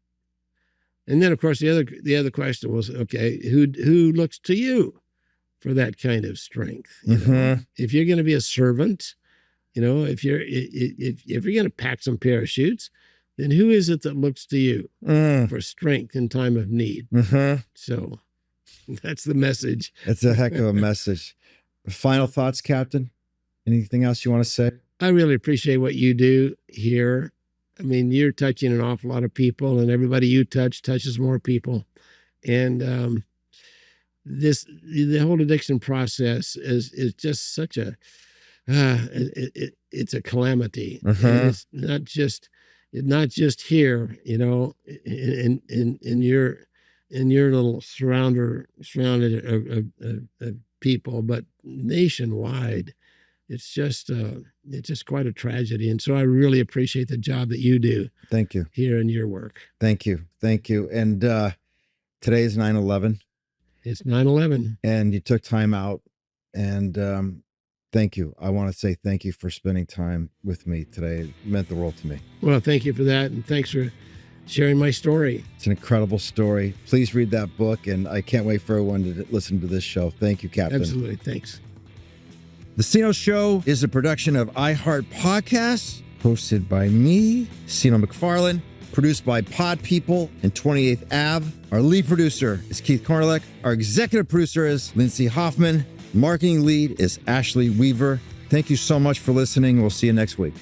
And then, of course, the other question was, okay, who looks to you for that kind of strength? If you're going to be a servant, If you're going to pack some parachutes, then who is it that looks to you for strength in time of need? So that's the message. It's a heck of a message. Final thoughts, Captain? Anything else you want to say? I really appreciate what you do here. I mean, you're touching an awful lot of people, and everybody you touch touches more people. And the whole addiction process is just such a it's a calamity. And it's not just here, in your little surrounded of people, but nationwide. It's just quite a tragedy. And so I really appreciate the job that you do. Thank you. Here in your work. Thank you. And today is 9/11. It's 9/11. And you took time out. And thank you. I want to say thank you for spending time with me today. It meant the world to me. Well, thank you for that. And thanks for sharing my story. It's an incredible story. Please read that book. And I can't wait for everyone to listen to this show. Thank you, Captain. Absolutely. Thanks. The Seano Show is a production of iHeart Podcasts, hosted by me, Seano McFarlane, produced by Pod People and 28th Ave. Our lead producer is Keith Cornelick. Our executive producer is Lindsay Hoffman. Marketing lead is Ashley Weaver. Thank you so much for listening. We'll see you next week.